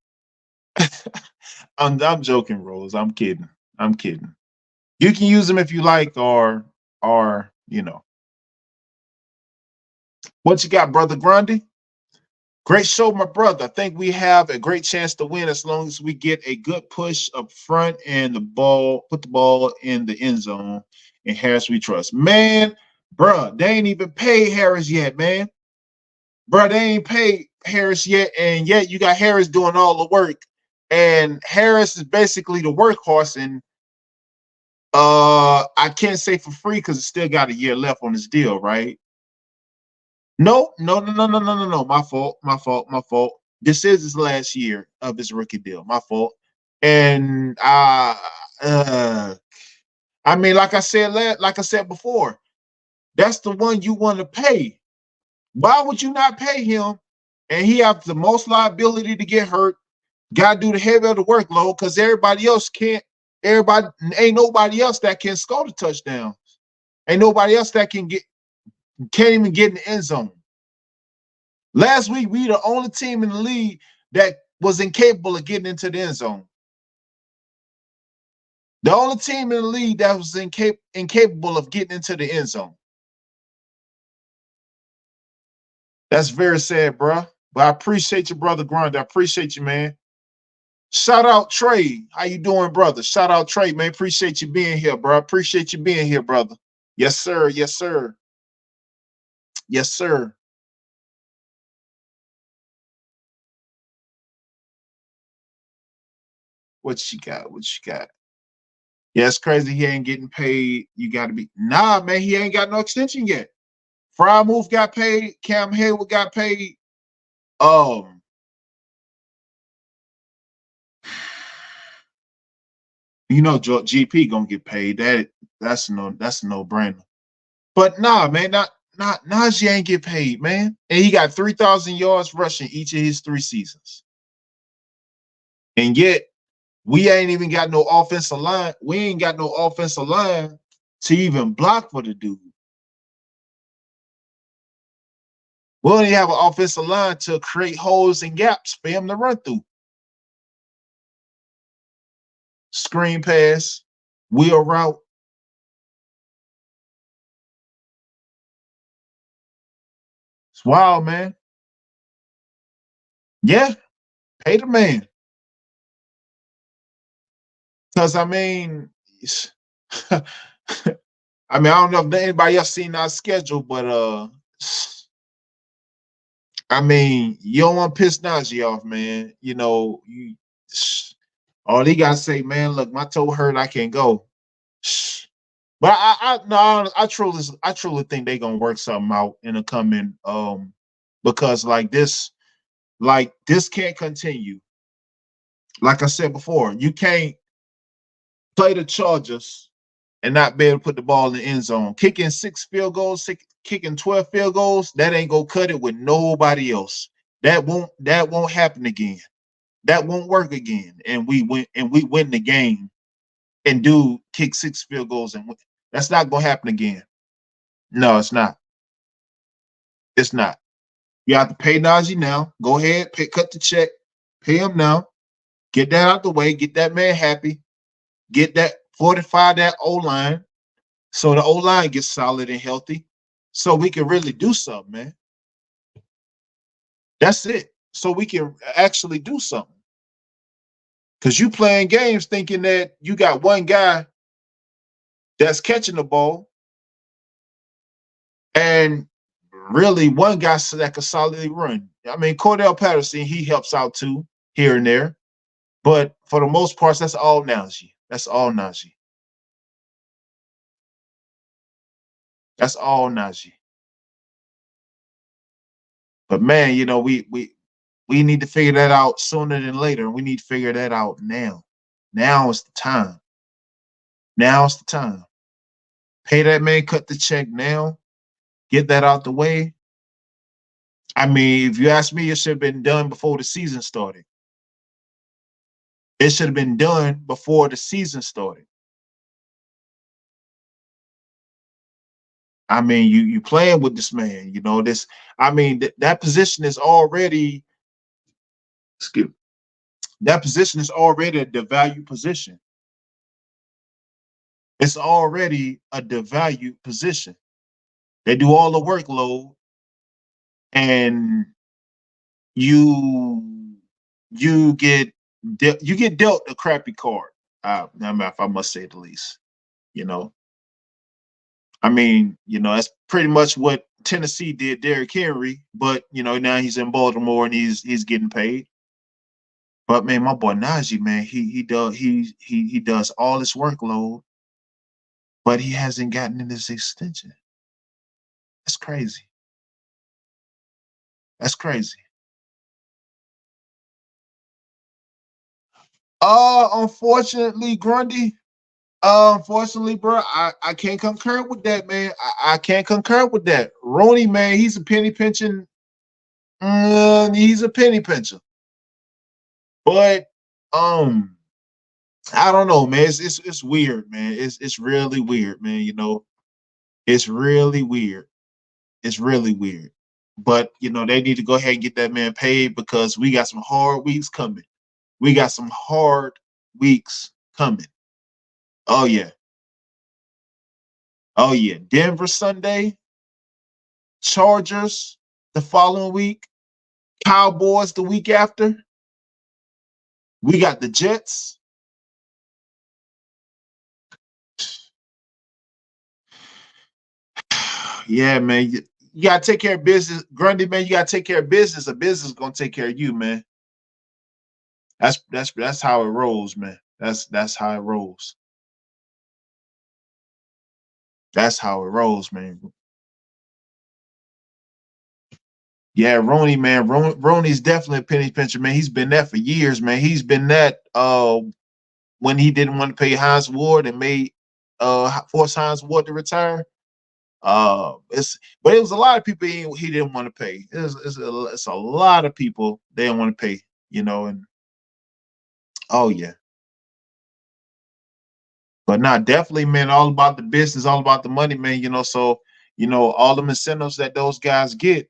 I'm joking, Rose. I'm kidding. You can use them if you like, or you know. What you got, brother Grundy? Great show, my brother. I think we have a great chance to win as long as we get a good push up front and put the ball in the end zone. And Harris, we trust. Man, bruh, they ain't even paid Harris yet, man. Bruh, they ain't paid Harris yet, and yet you got Harris doing all the work. And Harris is basically the workhorse, and I can't say for free because it's still got a year left on his deal, right? No. My fault. This is his last year of his rookie deal. My fault. And I mean, like I said before, that's the one you want to pay. Why would you not pay him? And he has the most liability to get hurt. Got to do the heavy of the workload because everybody else can't. Ain't nobody else that can score the touchdown. Ain't nobody else that can't even get in the end zone. Last week, we the only team in the league that was incapable of getting into the end zone. The only team in the league that was incapable of getting into the end zone. That's very sad, bro. But I appreciate you, brother Grund. I appreciate you, man. Shout out Trey. How you doing, brother? Shout out Trey, man. Appreciate you being here, bro. Appreciate you being here, brother. Yes, sir. Yes, sir. Yes, sir. What you got? What you got? Yeah, it's crazy. He ain't getting paid. You got to be. Nah, man. He ain't got no extension yet. Frymouth got paid. Cam Hayward got paid. You know, GP gonna get paid. That's a no brainer. But nah, man, not Najee ain't get paid, man. And he got 3,000 yards rushing each of his 3 seasons. And yet we ain't even got no offensive line. We ain't got no offensive line to even block for the dude. We only have an offensive line to create holes and gaps for him to run through. Screen pass, wheel route. It's wild, man. Yeah, pay the man. Because I mean, I don't know if anybody else seen our schedule, but I mean, you don't want to piss Najee off, man. You know, all he gotta say, man, look, my toe hurt, I can't go. But I truly think they're gonna work something out in the coming because this can't continue. Like I said before, you can't play the Chargers and not be able to put the ball in the end zone. Kicking 6 field goals, kicking 12 field goals, that ain't gonna cut it with nobody else. That won't happen again. That won't work again. And we win the game and do kick 6 field goals and win. That's not gonna happen again. No, it's not. It's not. You have to pay Najee now. Go ahead, cut the check, pay him now. Get that out the way. Get that man happy. Get that, fortify that O-line so the O-line gets solid and healthy so we can really do something, man. That's it. So we can actually do something. Because you playing games thinking that you got one guy that's catching the ball and really one guy that can solidly run. I mean, Cordell Patterson, he helps out too here and there. But for the most part, that's all Najee. That's all Najee. That's all Najee. But man, you know, we need to figure that out sooner than later. We need to figure that out now. Now is the time. Now is the time. Pay that man, cut the check now. Get that out the way. I mean, if you ask me, it should have been done before the season started. It should have been done before the season started. I mean, you playing with this man, you know, this, I mean, that position is already, excuse me, that position is already a devalued position. It's already a devalued position. They do all the workload and you get dealt a crappy card. If I must say the least, you know. I mean, you know, that's pretty much what Tennessee did Derrick Henry, but you know, now he's in Baltimore and he's getting paid. But man, my boy Najee, man, he does all this workload, but he hasn't gotten in this extension. That's crazy. That's crazy. Unfortunately, Grundy. Unfortunately, bro, I can't concur with that, man. I can't concur with that. Roney, man, he's a penny pinching. He's a penny pincher. But I don't know, man. It's weird, man. It's really weird, man. You know, it's really weird. It's really weird. But you know, they need to go ahead and get that man paid because we got some hard weeks coming. We got some hard weeks coming. Oh yeah. Oh yeah. Denver Sunday, Chargers the following week, Cowboys the week after. We got the Jets. Yeah, man. You gotta take care of business. Grundy, man, you gotta take care of business. A business is gonna take care of you, man. That's how it rolls, man. That's how it rolls. That's how it rolls, man. Yeah, Roney, man. Roney's definitely a penny pincher, man. He's been that for years, man. He's been that when he didn't want to pay Hines Ward and made force Hines Ward to retire. But it was a lot of people he didn't want to pay. It's a lot of people they didn't want to pay, you know, and oh yeah. But not definitely, man, all about the business, all about the money, man, you know. So, you know, all the incentives that those guys get.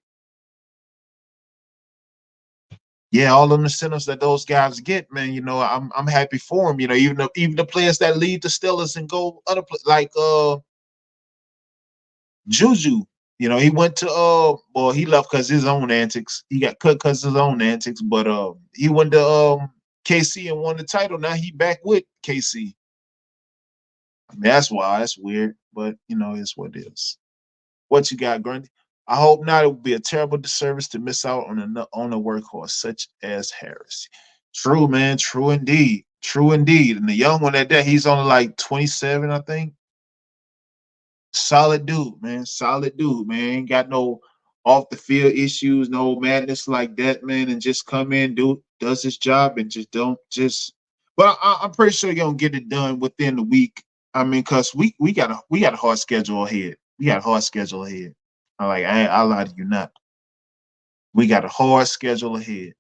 Yeah, all the incentives that those guys get, man, you know, I'm happy for them. You know, even the players that leave the Steelers and go other like Juju, you know, he went to well, he left because his own antics. He got cut because of his own antics, but he went to KC and won the title. Now he back with KC. I mean, that's why that's weird, but you know, it's what it is. What you got, Grundy? I hope not. It would be a terrible disservice to miss out on a workhorse such as Harris. True, man. True indeed. True indeed. And the young one at that, he's only like 27, I think. Solid dude, man. Solid dude, man. Ain't got no off the field issues, no madness like that, man. And just come in, does his job, and just don't just. But I'm pretty sure you're gonna get it done within the week. I mean, cause we got a hard schedule ahead. We got a hard schedule ahead. I lie to you not. We got a hard schedule ahead.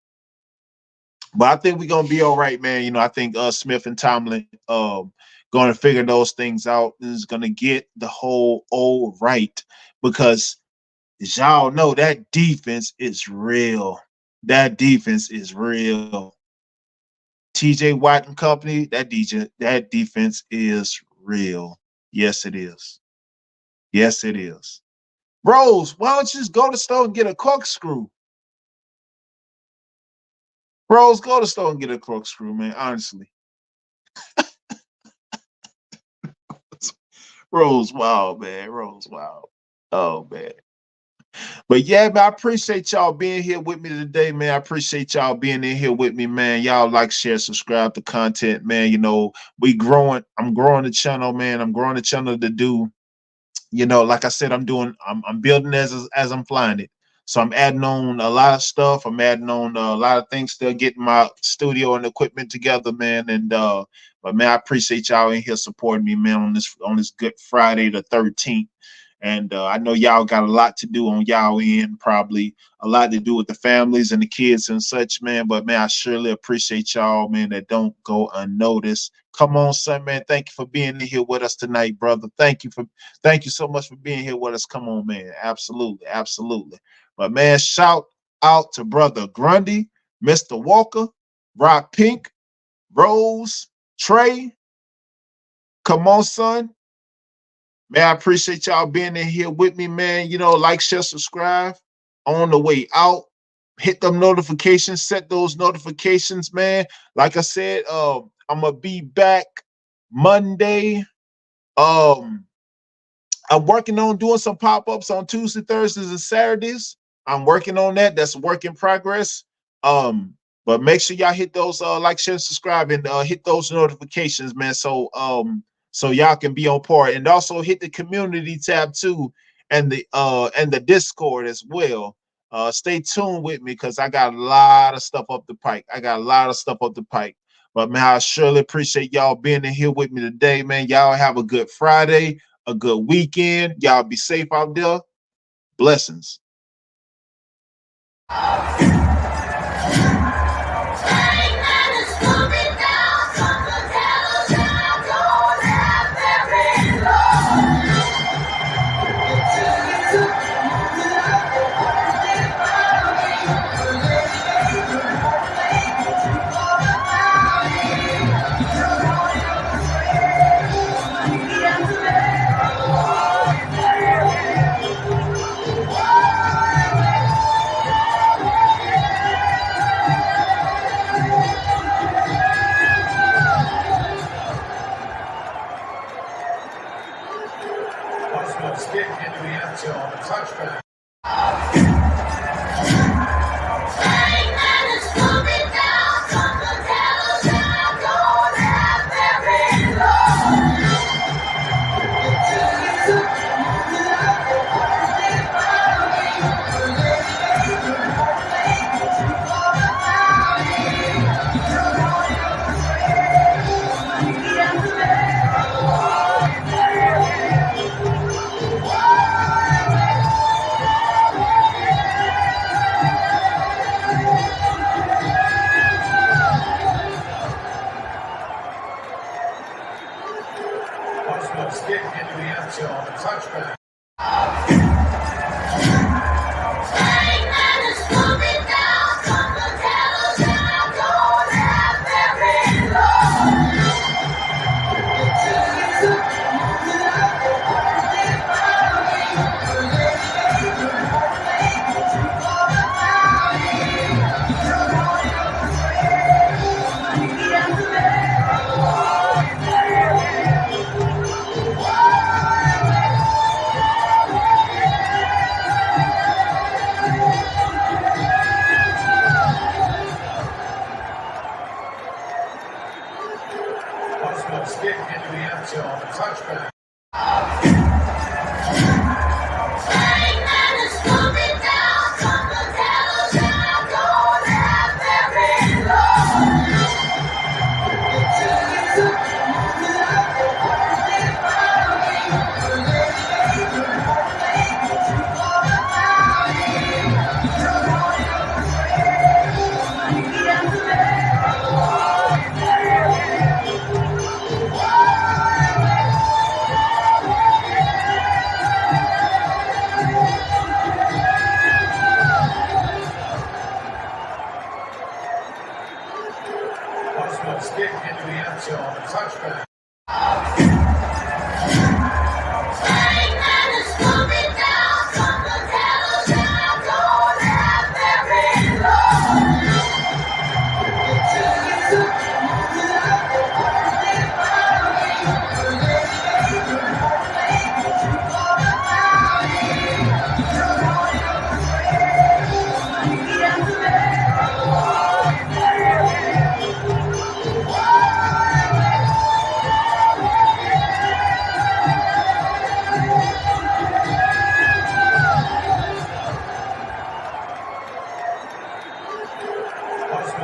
But I think we're gonna be all right, man. I think Smith and Tomlin gonna figure those things out and is gonna get the whole all right because as y'all know, that defense is real. That defense is real. TJ Watt and company, that defense is real. Yes, it is. Yes, it is. Rose, why don't you just go to the store and get a corkscrew? Rose, go to the store and get a corkscrew, man. Honestly. Rose, wow, man. Rose, wow. Oh, man. But yeah, man, I appreciate y'all being here with me today, man. I appreciate y'all being in here with me, man. Y'all like, share, subscribe to content, man. We growing. I'm growing the channel, man. I'm growing the channel to do. Like I said, I'm building as I'm flying it. So I'm adding on a lot of stuff. I'm adding on a lot of things, still getting my studio and equipment together, man. But man, I appreciate y'all in here supporting me, man, on this Good Friday the 13th. And I know y'all got a lot to do on y'all end, probably a lot to do with the families and the kids and such, man. But man, I surely appreciate y'all, man, that don't go unnoticed. Come on, son, man. Thank you for being here with us tonight, brother. Thank you so much for being here with us. Come on, man. Absolutely, absolutely. But man, shout out to brother Grundy, Mr. Walker, Rock Pink, Rose, Trey. Come on, son. Man, I appreciate y'all being in here with me, man. Like, share, subscribe. On the way out, hit them notifications, set those notifications, man. Like I said, I'm gonna be back Monday. I'm working on doing some pop-ups on Tuesday, Thursdays, and Saturdays. I'm working on that. That's a work in progress. But make sure y'all hit those like, share, subscribe, and hit those notifications, man. So y'all can be on par. And also hit the community tab too, and the Discord as well. Stay tuned with me because I got a lot of stuff up the pike. But man, I surely appreciate y'all being in here with me today, man. Y'all have a good Friday, a good weekend. Y'all be safe out there. Blessings. BOSWELL stick into the end zone, touchback.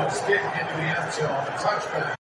Cardinals getting into the end zone. A touchback.